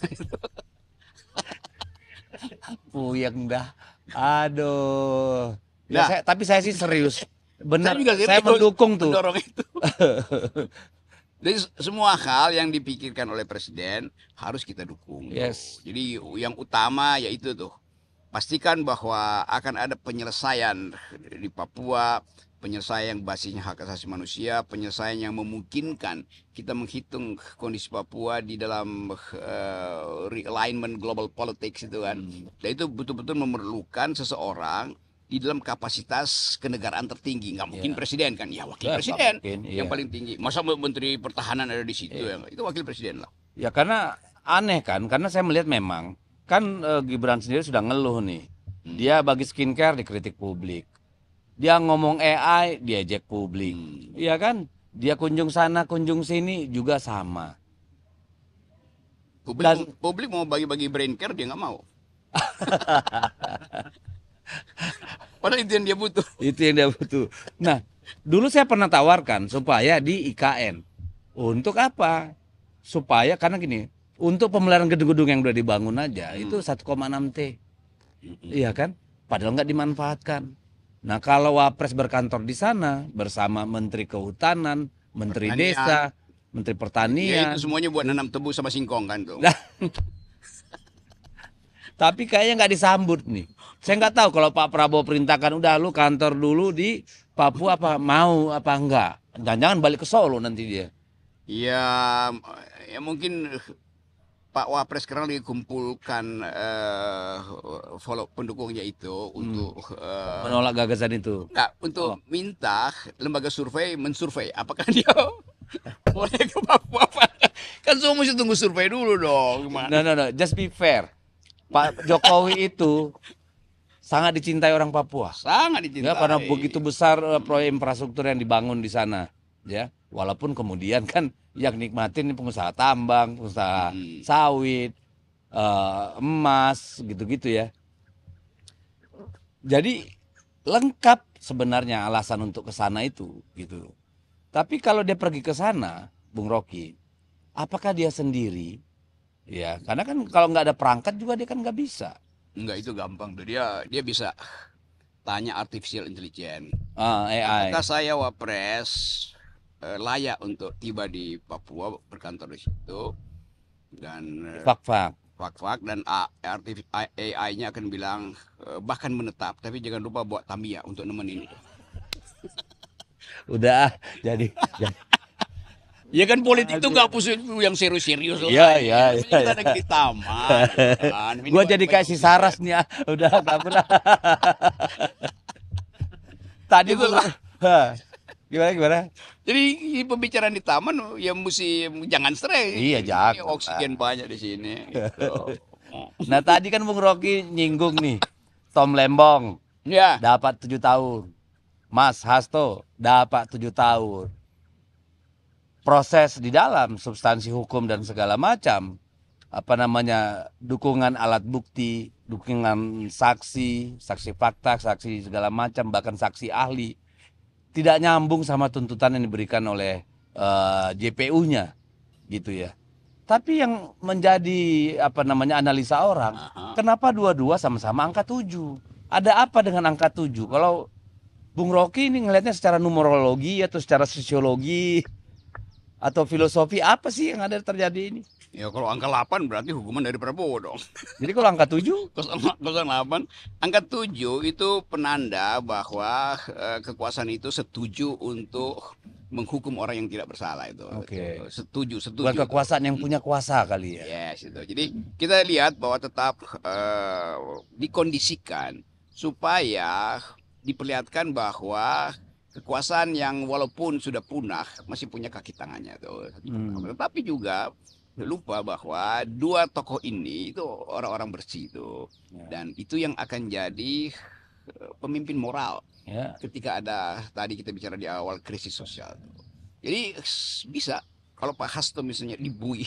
Speaker 2: Puyeng dah. Aduh. Ya,
Speaker 1: Nah,
Speaker 2: tapi saya sih serius. Benar,
Speaker 1: juga
Speaker 2: saya
Speaker 1: serius
Speaker 2: mendukung tuh.
Speaker 1: mendorong itu. Jadi semua hal yang dipikirkan oleh presiden harus kita dukung.
Speaker 2: Yes.
Speaker 1: Jadi yang utama yaitu tuh pastikan bahwa akan ada penyelesaian di Papua, penyelesaian yang basisnya hak asasi manusia, penyelesaian yang memungkinkan kita menghitung kondisi Papua di dalam realignment global politics itu kan. Dan itu betul-betul memerlukan seseorang di dalam kapasitas kenegaraan tertinggi. Nggak mungkin presiden kan, ya wakil presiden yang paling tinggi. Masa menteri pertahanan ada di situ ya? Itu wakil presiden lah.
Speaker 2: Ya karena aneh kan, karena saya melihat memang kan Gibran sendiri sudah ngeluh nih. Dia bagi skincare dikritik publik. Dia ngomong AI diejek publik. Iya kan? Dia kunjung sana kunjung sini juga sama.
Speaker 1: Publik mau bagi-bagi brain care dia nggak mau. Padahal itu yang dia butuh.
Speaker 2: Itu yang dia butuh. Nah, dulu saya pernah tawarkan supaya di IKN. Untuk apa? Supaya karena gini, untuk pemeliharaan gedung-gedung yang udah dibangun aja itu 1,6 T. Iya kan? Padahal nggak dimanfaatkan. Nah, kalau Wapres berkantor di sana bersama Menteri Kehutanan, Menteri Desa, Menteri Pertanian.
Speaker 1: Ya itu semuanya buat nanam tebu sama singkong kan tuh.
Speaker 2: Tapi kayaknya nggak disambut nih. Saya nggak tahu kalau Pak Prabowo perintahkan udah lu kantor dulu di Papua apa mau apa enggak. Jangan-jangan balik ke Solo nanti dia.
Speaker 1: Ya mungkin Pak Wapres sekarang lagi kumpulkan follow pendukungnya itu untuk
Speaker 2: menolak gagasan itu.
Speaker 1: Untuk minta lembaga survei mensurvei apakah dia boleh ke Papua. Kan semua mesti tunggu survei dulu dong.
Speaker 2: No, just be fair. Pak Jokowi itu sangat dicintai orang Papua.
Speaker 1: Sangat dicintai.
Speaker 2: Ya, karena begitu besar proyek infrastruktur yang dibangun di sana. Ya, walaupun kemudian kan yang nikmatin pengusaha tambang, pengusaha sawit, emas, gitu-gitu ya. Jadi lengkap sebenarnya alasan untuk ke sana itu, gitu. Tapi kalau dia pergi ke sana, Bung Rocky, apakah dia sendiri? Ya, karena kan kalau nggak ada perangkat juga dia kan nggak bisa.
Speaker 1: Enggak, itu gampang tuh. Dia bisa tanya artificial intelligence.
Speaker 2: AI.
Speaker 1: Apakah saya Wapres layak untuk tiba di Papua, berkantor di situ, dan Fak-Fak dan AI-nya akan bilang bahkan menetap, tapi jangan lupa buat Tamiya untuk nemenin.
Speaker 2: Udah jadi.
Speaker 1: Ya kan politik itu nggak pusing yang serius-serius lah.
Speaker 2: Iya.
Speaker 1: Kita ada di taman. Kan.
Speaker 2: Gua jadi kayak si Saras nih, udah nggak pernah. Tadi tuh gimana?
Speaker 1: Jadi pembicaraan di taman ya mesti jangan stres.
Speaker 2: Iya, jangan.
Speaker 1: Oksigen banyak di sini. Gitu.
Speaker 2: Nah tadi kan Bung Rocky nyinggung nih, Tom Lembong
Speaker 1: Ya.
Speaker 2: dapat 7 tahun, Mas Hasto dapat 7 tahun. Proses di dalam substansi hukum dan segala macam, dukungan alat bukti, dukungan saksi fakta, saksi segala macam, bahkan saksi ahli tidak nyambung sama tuntutan yang diberikan oleh JPU-nya, gitu ya. Tapi yang menjadi analisa orang,
Speaker 1: Aha.
Speaker 2: kenapa dua-dua sama-sama angka 7? Ada apa dengan angka 7? Kalau Bung Rocky ini ngelihatnya secara numerologi atau secara sosiologi atau filosofi, apa sih yang ada terjadi ini?
Speaker 1: Ya kalau angka 8 berarti hukuman dari Prabowo dong.
Speaker 2: Jadi kalau angka 7,
Speaker 1: 08, angka 7 itu penanda bahwa kekuasaan itu setuju untuk menghukum orang yang tidak bersalah itu.
Speaker 2: Oke.
Speaker 1: Setuju
Speaker 2: bukan
Speaker 1: itu.
Speaker 2: kekuasaan yang punya kuasa kali ya.
Speaker 1: Yes, itu. Jadi kita lihat bahwa tetap dikondisikan supaya diperlihatkan bahwa kekuasaan yang walaupun sudah punah masih punya kaki tangannya tuh. Tetapi juga lupa bahwa dua tokoh ini itu orang-orang bersih itu, dan itu yang akan jadi pemimpin moral
Speaker 2: Ya.
Speaker 1: ketika ada tadi kita bicara di awal krisis sosial. Jadi bisa kalau Pak Hasto misalnya dibui,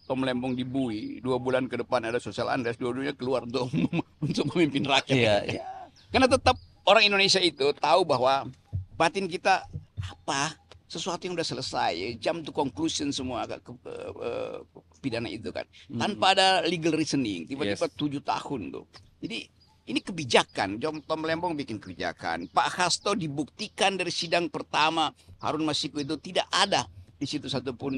Speaker 1: Tom Lembong dibui, 2 bulan ke depan ada sosial unrest, dua-duanya keluar untuk memimpin rakyat.
Speaker 2: Iya,
Speaker 1: Ya.
Speaker 2: iya.
Speaker 1: Karena tetap orang Indonesia itu tahu bahwa batin kita apa sesuatu yang udah selesai, jump to conclusion semua pidana itu kan, tanpa ada legal reasoning, tiba-tiba 7 tahun tuh. Jadi ini kebijakan, Tom Lembong bikin kebijakan, Pak Hasto dibuktikan dari sidang pertama Harun Masiku itu tidak ada di situ satupun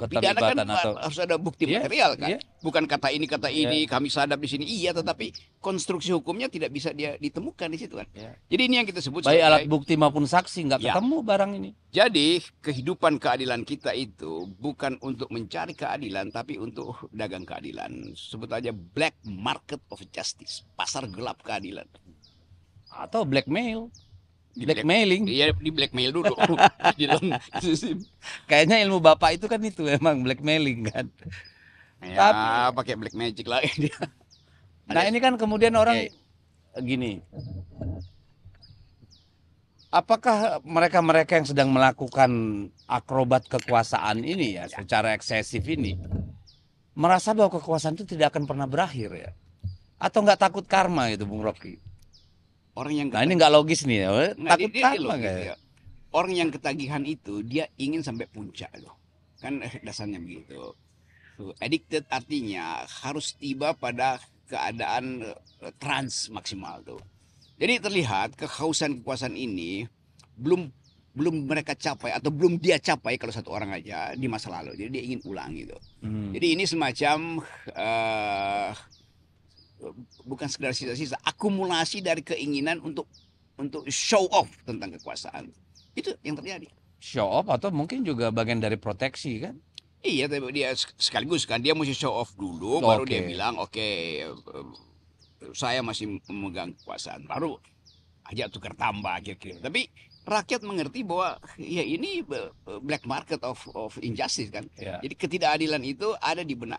Speaker 1: pidana kan
Speaker 2: Keterlibatan atau
Speaker 1: harus ada bukti
Speaker 2: Iya,
Speaker 1: material kan,
Speaker 2: iya.
Speaker 1: bukan kata ini
Speaker 2: Iya.
Speaker 1: kami sadap di sini iya, tetapi konstruksi hukumnya tidak bisa dia ditemukan di situ kan.
Speaker 2: Iya.
Speaker 1: Jadi ini yang kita sebut
Speaker 2: Baik alat
Speaker 1: sebagai,
Speaker 2: bukti maupun saksi nggak
Speaker 1: Ya.
Speaker 2: ketemu barang ini.
Speaker 1: jadi kehidupan keadilan kita itu bukan untuk mencari keadilan tapi untuk dagang keadilan. Sebut aja black market of justice, pasar gelap keadilan.
Speaker 2: Atau blackmail.
Speaker 1: Di
Speaker 2: Blackmailing.
Speaker 1: Iya, di blackmail dulu di dalam sistem.
Speaker 2: Kayaknya ilmu bapak itu kan itu memang blackmailing kan.
Speaker 1: Ya, pakai black magic lagi dia.
Speaker 2: Nah ini kan kemudian orang gini. Apakah mereka-mereka yang sedang melakukan akrobat kekuasaan ini ya secara eksesif ini merasa bahwa kekuasaan itu tidak akan pernah berakhir ya? Atau nggak takut karma itu Bung Rocky?
Speaker 1: Orang yang
Speaker 2: Nah ini nggak logis nih ya.
Speaker 1: Nggak,
Speaker 2: Takut
Speaker 1: dia
Speaker 2: karma
Speaker 1: logis,
Speaker 2: nggak ya?
Speaker 1: ya. Orang yang ketagihan itu dia ingin sampai puncak loh. Kan dasarnya begitu. Addicted artinya harus tiba pada keadaan trans maksimal tuh. Jadi terlihat kehausan kekuasaan ini belum mereka capai atau belum dia capai kalau satu orang aja di masa lalu. Jadi dia ingin ulang gitu. Jadi ini semacam bukan sekedar sisa-sisa, akumulasi dari keinginan untuk show off tentang kekuasaan. Itu yang terjadi.
Speaker 2: Show off atau mungkin juga bagian dari proteksi kan?
Speaker 1: Iya, tapi dia sekaligus kan dia mesti show off dulu, baru dia bilang oke, saya masih memegang kekuasaan, baru aja tukar tambah kira-kira. Tapi rakyat mengerti bahwa ya ini black market of injustice kan.
Speaker 2: Ya.
Speaker 1: Jadi ketidakadilan itu ada di benak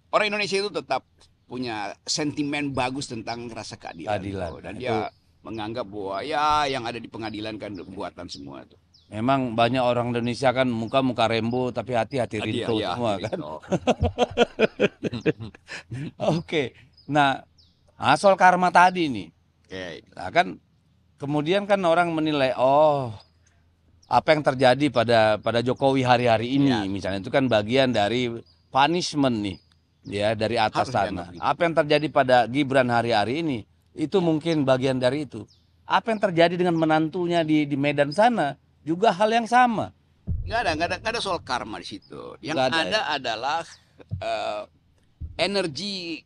Speaker 1: orang Indonesia itu tetap punya sentimen bagus tentang rasa keadilan. Dan dia menganggap bahwa ya yang ada di pengadilan kan buatan semua tuh.
Speaker 2: Memang banyak orang Indonesia kan muka-muka rembo tapi hati-hati rinto semua kan. Oke. Nah, soal karma tadi nih. Nah, kan kemudian kan orang menilai apa yang terjadi pada Jokowi hari-hari ini misalnya itu kan bagian dari punishment nih. Ya dari atas sana. Apa yang terjadi pada Gibran hari-hari ini itu mungkin bagian dari itu. Apa yang terjadi dengan menantunya di Medan sana juga hal yang sama.
Speaker 1: Nggak ada soal karma di situ. Yang ada adalah energi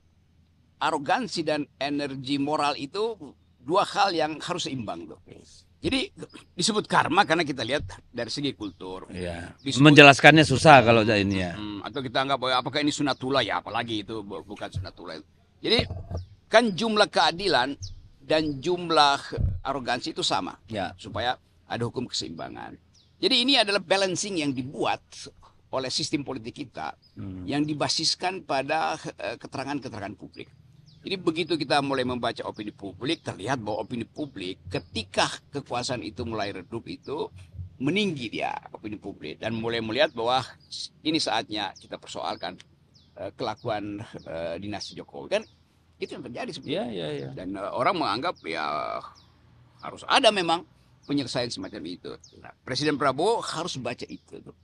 Speaker 1: arogansi dan energi moral itu dua hal yang harus seimbang tuh. Jadi disebut karma karena kita lihat dari segi kultur.
Speaker 2: Ya. Menjelaskannya susah kalau ini ya.
Speaker 1: Atau kita anggap apakah ini sunatullah ya, apalagi itu bukan sunatullah. Jadi kan jumlah keadilan dan jumlah arogansi itu sama.
Speaker 2: Ya.
Speaker 1: Supaya ada hukum keseimbangan. Jadi ini adalah balancing yang dibuat oleh sistem politik kita yang dibasiskan pada keterangan-keterangan publik. Jadi begitu kita mulai membaca opini publik, terlihat bahwa opini publik ketika kekuasaan itu mulai redup itu meninggi dia opini publik dan mulai melihat bahwa ini saatnya kita persoalkan kelakuan dinasti Jokowi kan itu yang terjadi sebenarnya.
Speaker 2: Ya.
Speaker 1: Dan orang menganggap ya harus ada memang penyelesaian semacam itu. Nah, Presiden Prabowo harus baca itu tuh.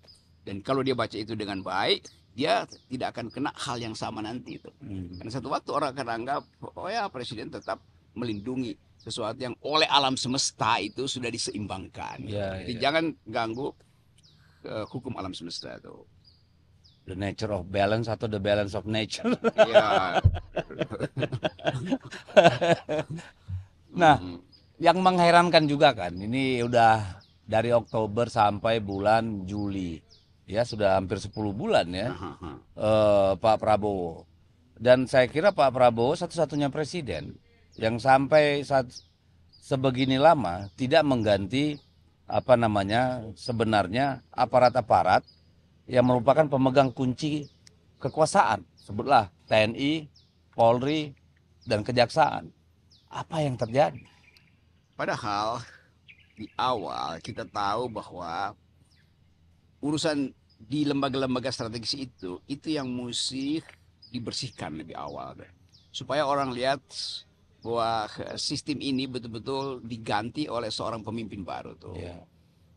Speaker 1: Dan kalau dia baca itu dengan baik, dia tidak akan kena hal yang sama nanti itu. Karena satu waktu orang akan anggap, oh ya presiden tetap melindungi sesuatu yang oleh alam semesta itu sudah diseimbangkan. Jadi jangan ganggu hukum alam semesta itu.
Speaker 2: The nature of balance atau the balance of nature.
Speaker 1: Ya.
Speaker 2: Nah, yang mengherankan juga kan, ini udah dari Oktober sampai bulan Juli, ya sudah hampir 10 bulan ya, Pak Prabowo. Dan saya kira Pak Prabowo satu-satunya presiden yang sampai sebegini lama tidak mengganti sebenarnya aparat-aparat yang merupakan pemegang kunci kekuasaan, sebutlah TNI, Polri, dan Kejaksaan. Apa yang terjadi?
Speaker 1: Padahal di awal kita tahu bahwa urusan di lembaga-lembaga strategis itu yang mesti dibersihkan lebih awal, supaya orang lihat bahwa sistem ini betul-betul diganti oleh seorang pemimpin baru tuh.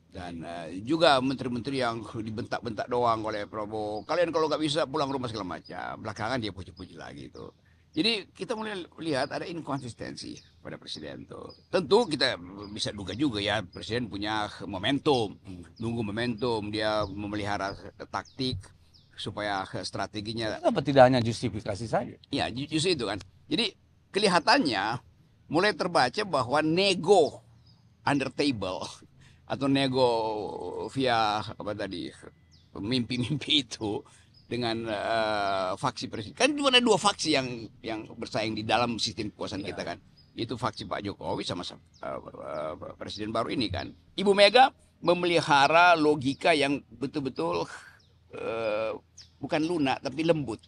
Speaker 1: Dan juga menteri-menteri yang dibentak-bentak doang oleh Prabowo. Kalian kalau nggak bisa pulang rumah segala macam. Belakangan dia puji-puji lagi itu. Jadi kita mulai lihat ada inkonsistensi pada presiden tuh. Tentu kita bisa duga juga ya, presiden punya momentum, nunggu momentum, dia memelihara taktik supaya strateginya.
Speaker 2: Apa tidak hanya justifikasi saja?
Speaker 1: Ya justru itu kan. Jadi kelihatannya mulai terbaca bahwa nego under table atau nego via mimpi-mimpi itu dengan faksi presiden. Kan cuma ada dua faksi yang bersaing di dalam sistem kekuasaan kita kan. Itu faksi Pak Jokowi sama presiden baru ini kan. Ibu Mega memelihara logika yang betul-betul bukan lunak tapi lembut.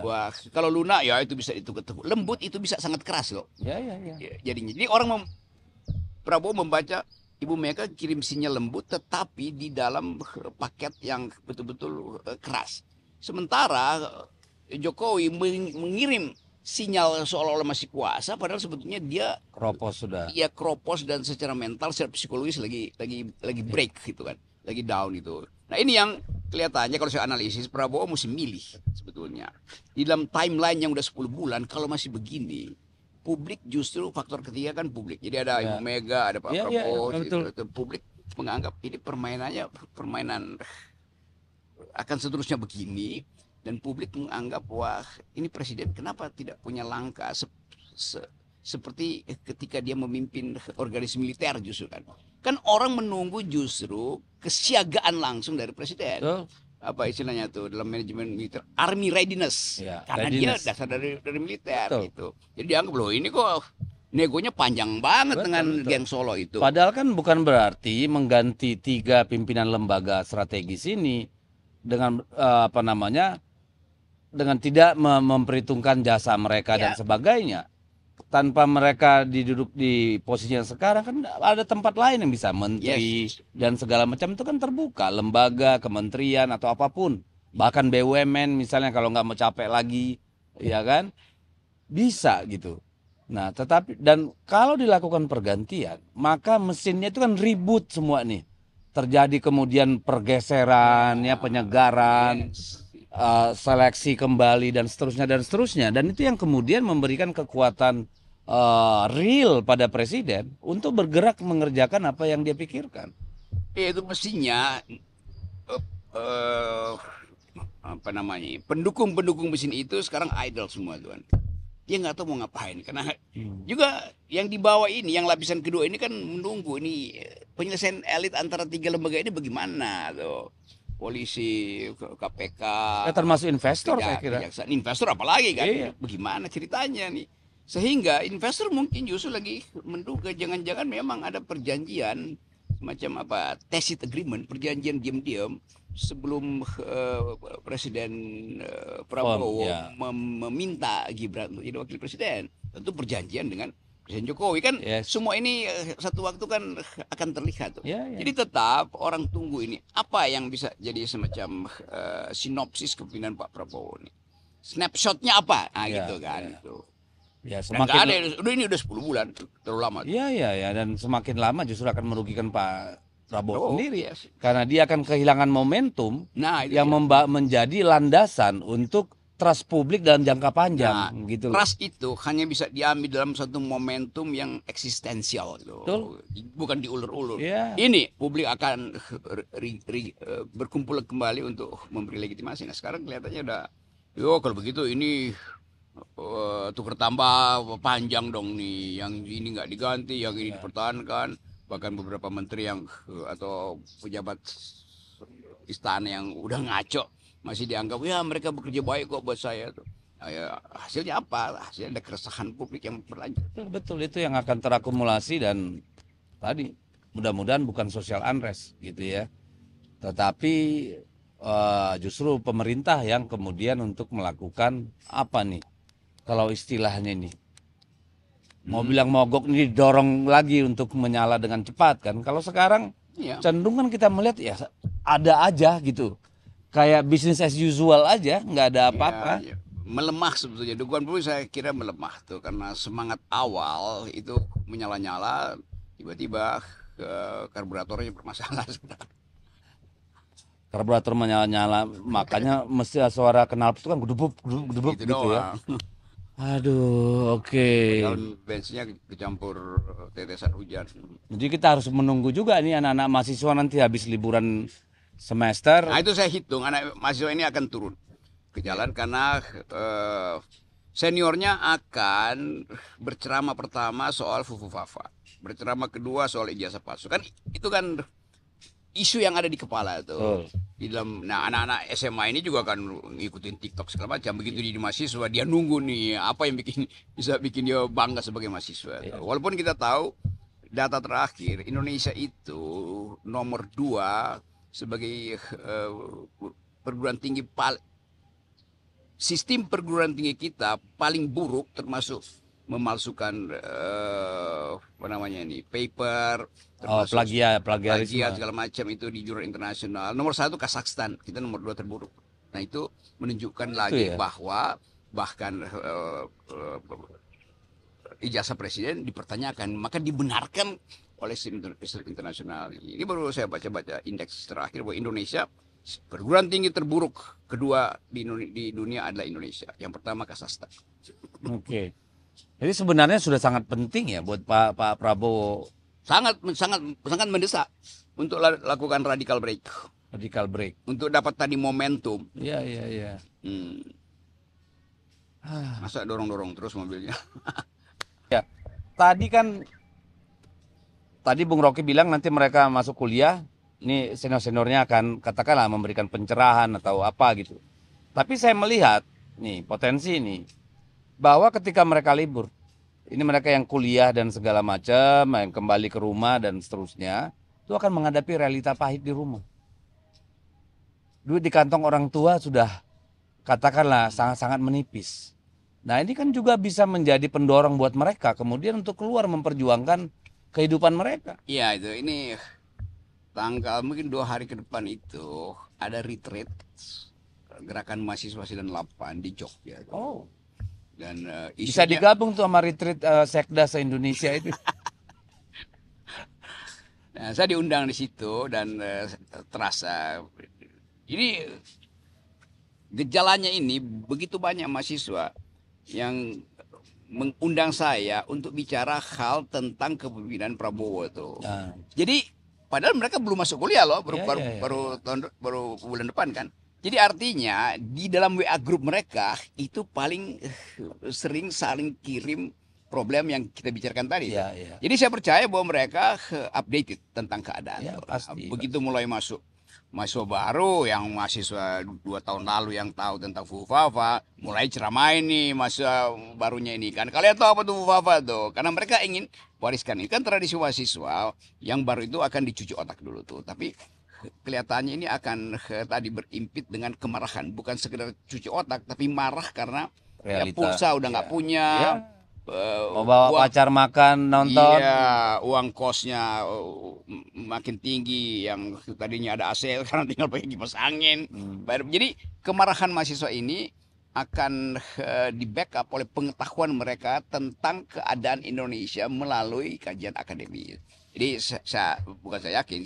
Speaker 1: Wah, kalau lunak ya itu bisa ditukar-tukar. Lembut itu bisa sangat keras loh. Jadinya. Jadi orang Prabowo membaca Ibu Mega kirim sinyal lembut tetapi di dalam paket yang betul-betul keras. Sementara Jokowi mengirim sinyal seolah-olah masih kuasa padahal sebetulnya dia
Speaker 2: kropos sudah.
Speaker 1: Iya kropos dan secara mental, secara psikologis lagi break gitu kan. Lagi down itu. Nah, ini yang kelihatannya kalau saya analisis Prabowo mesti milih sebetulnya. Di dalam timeline yang udah 10 bulan kalau masih begini publik justru faktor ketiga kan publik. Jadi ada Ibu Mega, ada Pak Prabowo, publik menganggap ini permainan akan seterusnya begini dan publik menganggap wah ini presiden kenapa tidak punya langkah seperti ketika dia memimpin organisasi militer justru kan. Kan orang menunggu justru kesiagaan langsung dari presiden. Apa istilahnya tuh dalam manajemen militer, army readiness, karena readiness. Dia dasar dari militer gitu. Jadi dianggap loh ini kok negonya panjang banget dengan geng Solo itu.
Speaker 2: Padahal kan bukan berarti mengganti 3 pimpinan lembaga strategis ini dengan dengan tidak memperhitungkan jasa mereka dan sebagainya. Tanpa mereka duduk di posisi yang sekarang kan ada tempat lain yang bisa menteri dan segala macam itu kan terbuka, lembaga, kementerian atau apapun, bahkan BUMN misalnya kalau nggak mau capek lagi, ya kan bisa gitu. Nah tetapi dan kalau dilakukan pergantian maka mesinnya itu kan ribut semua nih, terjadi kemudian pergeseran penyegaran. Seleksi kembali dan seterusnya dan itu yang kemudian memberikan kekuatan real pada presiden untuk bergerak mengerjakan apa yang dia pikirkan.
Speaker 1: Itu mestinya pendukung mesin itu sekarang idle semua tuan. Dia nggak tahu mau ngapain karena juga yang di bawah ini yang lapisan kedua ini kan menunggu ini penyelesaian elit antara 3 lembaga ini bagaimana tuh. Polisi, KPK,
Speaker 2: termasuk investor saya kira.
Speaker 1: Investor apalagi kan, bagaimana ceritanya nih? Sehingga investor mungkin justru lagi menduga jangan-jangan memang ada perjanjian semacam tacit agreement, perjanjian diam-diam sebelum Presiden Prabowo meminta Gibran untuk jadi wakil presiden. Tentu perjanjian dengan Presiden Jokowi kan semua ini satu waktu kan akan terlihat. Jadi tetap orang tunggu ini apa yang bisa jadi semacam sinopsis kepemimpinan Pak Prabowo ini. Snapshotnya apa? Gitu kan.
Speaker 2: Ya,
Speaker 1: semakin ini udah 10 bulan terlalu lama.
Speaker 2: Iya dan semakin lama justru akan merugikan Pak Prabowo sendiri,
Speaker 1: yes.
Speaker 2: karena dia akan kehilangan momentum
Speaker 1: Nah, itu
Speaker 2: yang
Speaker 1: dia.
Speaker 2: menjadi landasan untuk trust publik dalam jangka panjang,
Speaker 1: Nah,
Speaker 2: gitu loh.
Speaker 1: trust itu hanya bisa diambil dalam satu momentum yang eksistensial
Speaker 2: Betul.
Speaker 1: gitu. Bukan diulur-ulur.
Speaker 2: Iya.
Speaker 1: Ini publik akan berkumpul kembali untuk memberi legitimasi. Nah, sekarang kelihatannya udah, yo kalau begitu ini tukar tambah panjang dong nih. Yang ini nggak diganti, yang ini dipertahankan. Bahkan beberapa menteri yang atau pejabat istana yang udah ngaco masih dianggap ya mereka bekerja baik kok buat saya tuh. Nah, ya, hasilnya apa? Hasilnya ada keresahan publik yang berlanjut.
Speaker 2: Betul, itu yang akan terakumulasi dan tadi mudah-mudahan bukan social unrest gitu ya. Tetapi justru pemerintah yang kemudian untuk melakukan apa nih? Kalau istilahnya nih, mau bilang mogok ini didorong lagi untuk menyala dengan cepat kan. Kalau sekarang
Speaker 1: Ya.
Speaker 2: cenderung kan kita melihat ya ada aja gitu. Kayak bisnis as usual aja, nggak ada apa-apa.
Speaker 1: Ya, melemah sebetulnya. Dukungan publik saya kira melemah tuh karena semangat awal itu menyala-nyala, tiba-tiba karburatornya bermasalah.
Speaker 2: Karburator menyala-nyala, makanya mesti suara knalpot itu kan gedubuk
Speaker 1: Itu
Speaker 2: gitu ya.
Speaker 1: doang.
Speaker 2: Aduh, oke.
Speaker 1: Padahal bensinnya kecampur tetesan hujan.
Speaker 2: Jadi kita harus menunggu juga nih anak-anak mahasiswa nanti habis liburan semester.
Speaker 1: Nah itu saya hitung anak mahasiswa ini akan turun ke jalan karena seniornya akan berceramah pertama soal fufufafa, berceramah kedua soal ijazah palsu. Kan itu kan isu yang ada di kepala tuh. Di dalam, nah anak-anak SMA ini juga akan ngikutin TikTok segala macam. Begitu di mahasiswa dia nunggu nih apa yang bisa bikin dia bangga sebagai mahasiswa. Walaupun kita tahu data terakhir Indonesia itu nomor 2 sebagai perguruan tinggi sistem perguruan tinggi kita paling buruk termasuk memalsukan apa namanya ini paper, plagiat segala macam itu di jurnal internasional. Nomor 1 Kazakhstan, kita nomor 2 terburuk. Nah itu menunjukkan lagi bahwa bahkan ijazah presiden dipertanyakan, maka dibenarkan oleh sistem internasional. Ini baru saya baca-baca indeks terakhir bahwa Indonesia perguruan tinggi terburuk kedua di dunia adalah Indonesia. Yang pertama Kazakhstan.
Speaker 2: Oke. Jadi sebenarnya sudah sangat penting ya buat Pak Prabowo.
Speaker 1: Sangat mendesak untuk lakukan radical break.
Speaker 2: Radical break.
Speaker 1: Untuk dapat tadi momentum.
Speaker 2: Iya.
Speaker 1: Masa dorong-dorong terus mobilnya.
Speaker 2: Ya. Tadi Bung Rocky bilang nanti mereka masuk kuliah, ini senior-seniornya akan katakanlah memberikan pencerahan atau apa gitu. Tapi saya melihat nih potensi ini bahwa ketika mereka libur, ini mereka yang kuliah dan segala macam, yang kembali ke rumah dan seterusnya, itu akan menghadapi realita pahit di rumah. Duit di kantong orang tua sudah katakanlah sangat-sangat menipis. Nah ini kan juga bisa menjadi pendorong buat mereka kemudian untuk keluar memperjuangkan kehidupan mereka.
Speaker 1: Iya itu, ini tanggal mungkin 2 hari ke depan itu ada retreat gerakan mahasiswa 98 di Jogja.
Speaker 2: Oh.
Speaker 1: Dan
Speaker 2: bisa digabung tuh sama retreat Sekda se-Indonesia itu.
Speaker 1: Nah, saya diundang di situ dan terasa ini gejalanya ini begitu banyak mahasiswa yang mengundang saya untuk bicara hal tentang kepemimpinan Prabowo itu. Jadi padahal mereka belum masuk kuliah loh, baru bulan depan kan. Jadi artinya di dalam WA grup mereka itu paling sering saling kirim problem yang kita bicarakan tadi. Jadi saya percaya bahwa mereka updated tentang keadaan. Begitu mulai masuk mahasiswa baru yang mahasiswa 2 tahun lalu yang tahu tentang fufafa, mulai ceramah ini mahasiswa barunya ini kan. Kalian tahu apa tuh fufafa tuh? Karena mereka ingin wariskan ini kan tradisi mahasiswa yang baru itu akan dicuci otak dulu tuh. Tapi kelihatannya ini akan tadi berimpit dengan kemarahan, bukan sekedar cuci otak tapi marah karena pulsa udah nggak punya,
Speaker 2: mau bawa pacar makan nonton,
Speaker 1: uang kosnya makin tinggi, yang tadinya ada AC karena tinggal pakai kipas angin. Jadi kemarahan mahasiswa ini akan di backup oleh pengetahuan mereka tentang keadaan Indonesia melalui kajian akademis. Jadi saya yakin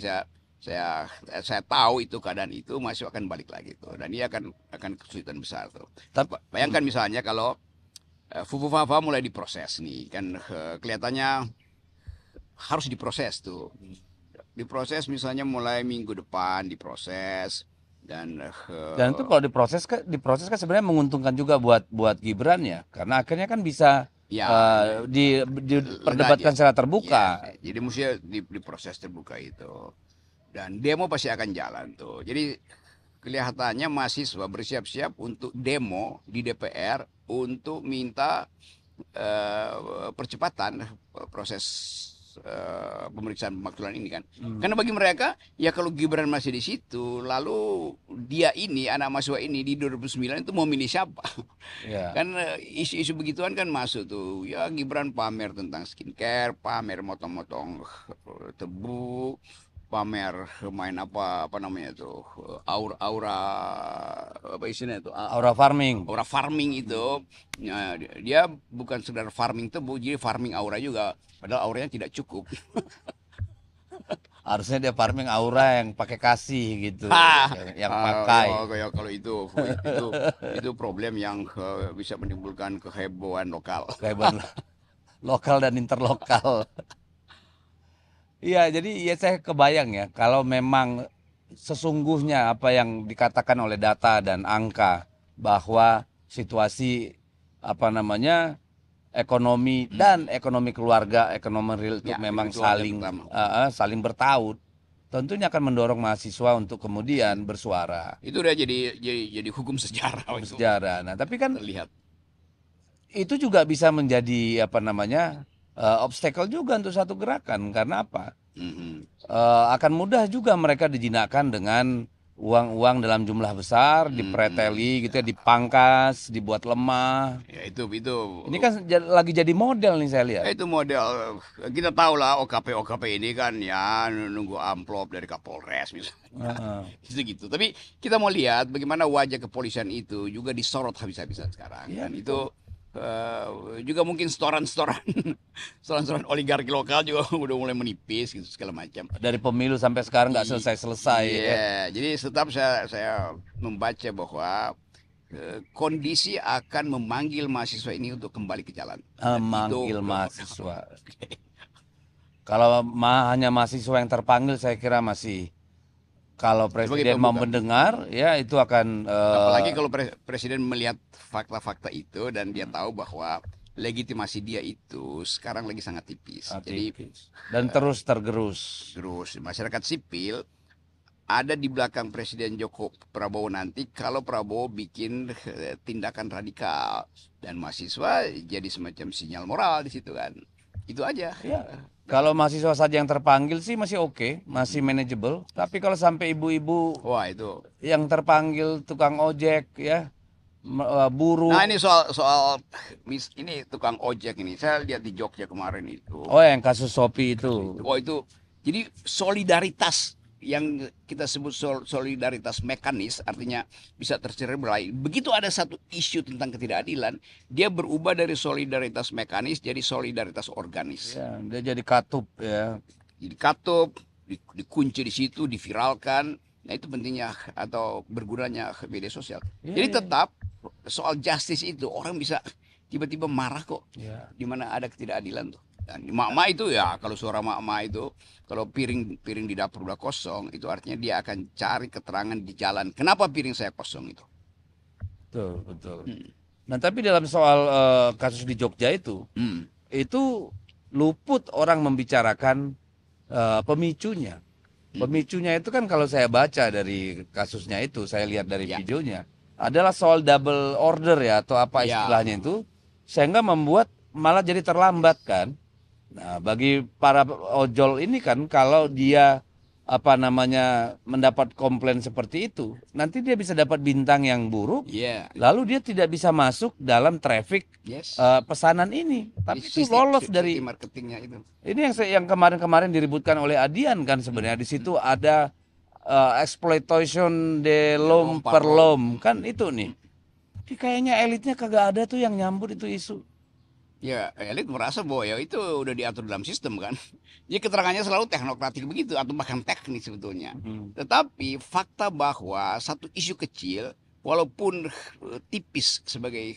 Speaker 1: Saya tahu itu keadaan itu masih akan balik lagi tuh, dan dia akan kesulitan besar tuh. Bayangkan misalnya kalau Fufufafa mulai diproses nih kan, kelihatannya harus diproses tuh. Diproses misalnya mulai minggu depan diproses, dan
Speaker 2: Dan itu kalau diproses kan sebenarnya menguntungkan juga buat Gibran ya, karena akhirnya kan bisa
Speaker 1: ya
Speaker 2: diperdebatkan secara terbuka.
Speaker 1: ya, jadi mesti diproses terbuka itu, dan demo pasti akan jalan tuh. Jadi kelihatannya mahasiswa bersiap-siap untuk demo di DPR untuk minta percepatan proses pemeriksaan pemakzulan ini kan. Karena bagi mereka ya kalau Gibran masih di situ, lalu dia ini anak mahasiswa ini di 2009 itu mau milih siapa?
Speaker 2: Ya.
Speaker 1: Kan isu-isu begituan kan masuk tuh. Ya Gibran pamer tentang skincare, pamer motong-motong tebu, pamer main apa namanya tuh, aura apa isinya itu,
Speaker 2: Aura farming.
Speaker 1: aura farming itu. Nah, dia bukan sekedar farming tebu, jadi farming aura juga, padahal auranya tidak cukup.
Speaker 2: Harusnya dia farming aura yang pakai kasih gitu, yang pakai.
Speaker 1: Ya, kalau itu problem yang bisa menimbulkan kehebohan lokal.
Speaker 2: Kehebohan lokal dan interlokal. Iya, jadi ya saya kebayang ya, kalau memang sesungguhnya apa yang dikatakan oleh data dan angka bahwa situasi apa namanya ekonomi dan ekonomi keluarga, ekonomi real itu
Speaker 1: Ya,
Speaker 2: memang
Speaker 1: itu keluarga
Speaker 2: saling
Speaker 1: pertama.
Speaker 2: saling bertaut, tentunya akan mendorong mahasiswa untuk kemudian bersuara.
Speaker 1: Itu udah jadi hukum sejarah itu
Speaker 2: Sejarah. Nah, tapi kan
Speaker 1: terlihat.
Speaker 2: itu juga bisa menjadi apa namanya obstacle juga untuk satu gerakan, karena apa? Akan mudah juga mereka dijinakkan dengan uang-uang dalam jumlah besar, dipreteli gitu ya, dipangkas, dibuat lemah.
Speaker 1: Ya itu
Speaker 2: Ini kan lagi jadi model nih saya lihat.
Speaker 1: itu model, kita tahu lah OKP ini kan ya nunggu amplop dari Kapolres misalnya. Gitu. Tapi kita mau lihat bagaimana wajah kepolisian itu juga disorot habis-habisan sekarang.
Speaker 2: Iya,
Speaker 1: Dan itu juga mungkin setoran-setoran oligarki lokal juga udah mulai menipis gitu segala macam.
Speaker 2: Dari pemilu sampai sekarang nggak selesai-selesai.
Speaker 1: Iya, jadi tetap saya membaca bahwa kondisi akan memanggil mahasiswa ini untuk kembali ke jalan.
Speaker 2: Memanggil mahasiswa. Kalau hanya mahasiswa yang terpanggil, saya kira masih. Kalau presiden mau mendengar, ya itu akan.
Speaker 1: Apalagi kalau presiden melihat fakta-fakta itu dan dia tahu bahwa legitimasi dia itu sekarang lagi sangat tipis. Jadi
Speaker 2: dan terus tergerus.
Speaker 1: Terus masyarakat sipil ada di belakang Presiden Prabowo nanti kalau Prabowo bikin tindakan radikal, dan mahasiswa jadi semacam sinyal moral di situ kan. Itu aja.
Speaker 2: Ya. Kalau mahasiswa saja yang terpanggil sih masih oke, masih manageable. Tapi kalau sampai ibu-ibu,
Speaker 1: wah itu
Speaker 2: yang terpanggil tukang ojek ya, buruh.
Speaker 1: Nah ini soal ini tukang ojek ini, saya lihat di Jogja kemarin itu.
Speaker 2: Oh yang kasus Shopee itu.
Speaker 1: Oh itu, jadi solidaritas yang kita sebut solidaritas mekanis, artinya bisa tercerai. Begitu ada satu isu tentang ketidakadilan, dia berubah dari solidaritas mekanis jadi solidaritas organis.
Speaker 2: Ya, dia jadi katup ya.
Speaker 1: Jadi katup, dikunci di situ, diviralkan. Nah itu pentingnya atau bergunanya media sosial. Jadi tetap soal justice itu orang bisa tiba-tiba marah kok, di mana ada ketidakadilan tuh. Dan mak-mak itu ya, kalau suara mak-mak itu, kalau piring di dapur udah kosong, itu artinya dia akan cari keterangan di jalan. Kenapa piring saya kosong itu?
Speaker 2: Betul. Nah tapi dalam soal kasus di Jogja itu luput orang membicarakan pemicunya. Pemicunya itu kan kalau saya baca dari kasusnya itu, saya lihat dari videonya, adalah soal double order ya, atau apa istilahnya itu, sehingga membuat malah jadi terlambat kan. Nah, bagi para ojol ini kan kalau dia apa namanya mendapat komplain seperti itu, nanti dia bisa dapat bintang yang buruk, lalu dia tidak bisa masuk dalam traffic pesanan ini. Tapi itu lolos dari
Speaker 1: marketingnya itu.
Speaker 2: Ini yang kemarin diributkan oleh Adian kan sebenarnya. Di situ ada exploitation de l'homme per l'homme kan itu nih. Tapi kayaknya elitnya kagak ada tuh yang nyambut itu isu.
Speaker 1: Ya, elit merasa bahwa ya itu udah diatur dalam sistem kan. Jadi keterangannya selalu teknokratik begitu atau bahkan teknis sebetulnya. Tetapi fakta bahwa satu isu kecil walaupun tipis sebagai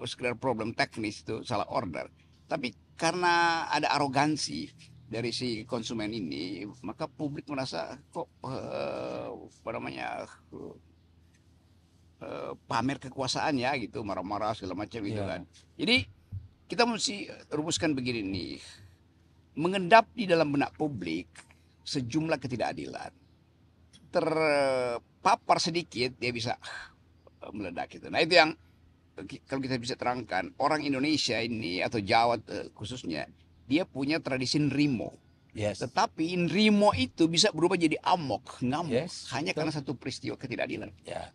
Speaker 1: sekedar problem teknis itu salah order, tapi karena ada arogansi dari si konsumen ini, maka publik merasa kok apa namanya pamer kekuasaan ya gitu, marah-marah segala macam gitu kan. Jadi kita mesti rumuskan begini nih, mengendap di dalam benak publik sejumlah ketidakadilan, terpapar sedikit dia bisa meledak gitu. Nah itu yang kalau kita bisa terangkan, orang Indonesia ini atau Jawa khususnya, dia punya tradisi nrimo.
Speaker 2: Yes.
Speaker 1: Tetapi nrimo itu bisa berubah jadi amok, ngamuk,
Speaker 2: Yes,
Speaker 1: hanya
Speaker 2: betul.
Speaker 1: karena satu peristiwa ketidakadilan.
Speaker 2: Ya.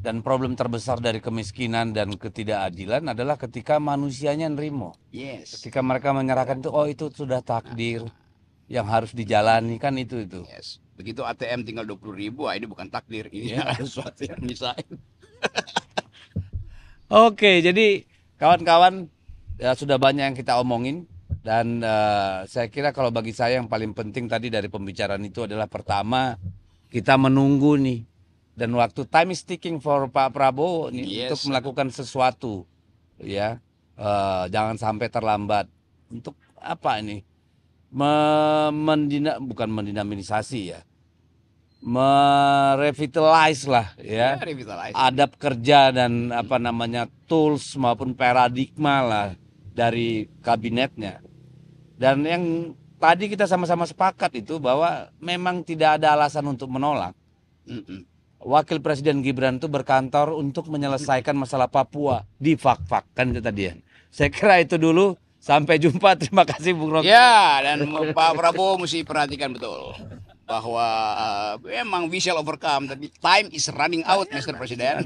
Speaker 2: Dan problem terbesar dari kemiskinan dan ketidakadilan adalah ketika manusianya nerimo.
Speaker 1: Yes.
Speaker 2: Ketika mereka menyerahkan itu, oh itu sudah takdir yang harus dijalani, kan itu.
Speaker 1: Yes. Begitu ATM tinggal 20.000, ini bukan takdir, ini ada sesuatu yang misahin.
Speaker 2: Oke, jadi kawan-kawan ya sudah banyak yang kita omongin dan saya kira kalau bagi saya yang paling penting tadi dari pembicaraan itu adalah pertama kita menunggu nih. Dan waktu time is ticking for Pak Prabowo nih untuk melakukan sesuatu, ya jangan sampai terlambat. Untuk apa ini? Bukan mendinamisasi ya, merevitalize lah ya, adab kerja dan apa namanya tools maupun paradigma lah dari kabinetnya. Dan yang tadi kita sama-sama sepakat itu bahwa memang tidak ada alasan untuk menolak. Wakil Presiden Gibran itu berkantor untuk menyelesaikan masalah Papua di Fak-Fak, kan itu tadi ya. Saya kira itu dulu. Sampai jumpa. Terima kasih Bung Rocky.
Speaker 1: Ya, dan Pak Prabowo mesti perhatikan betul bahwa memang we shall overcome, tapi time is running out, Mr. President.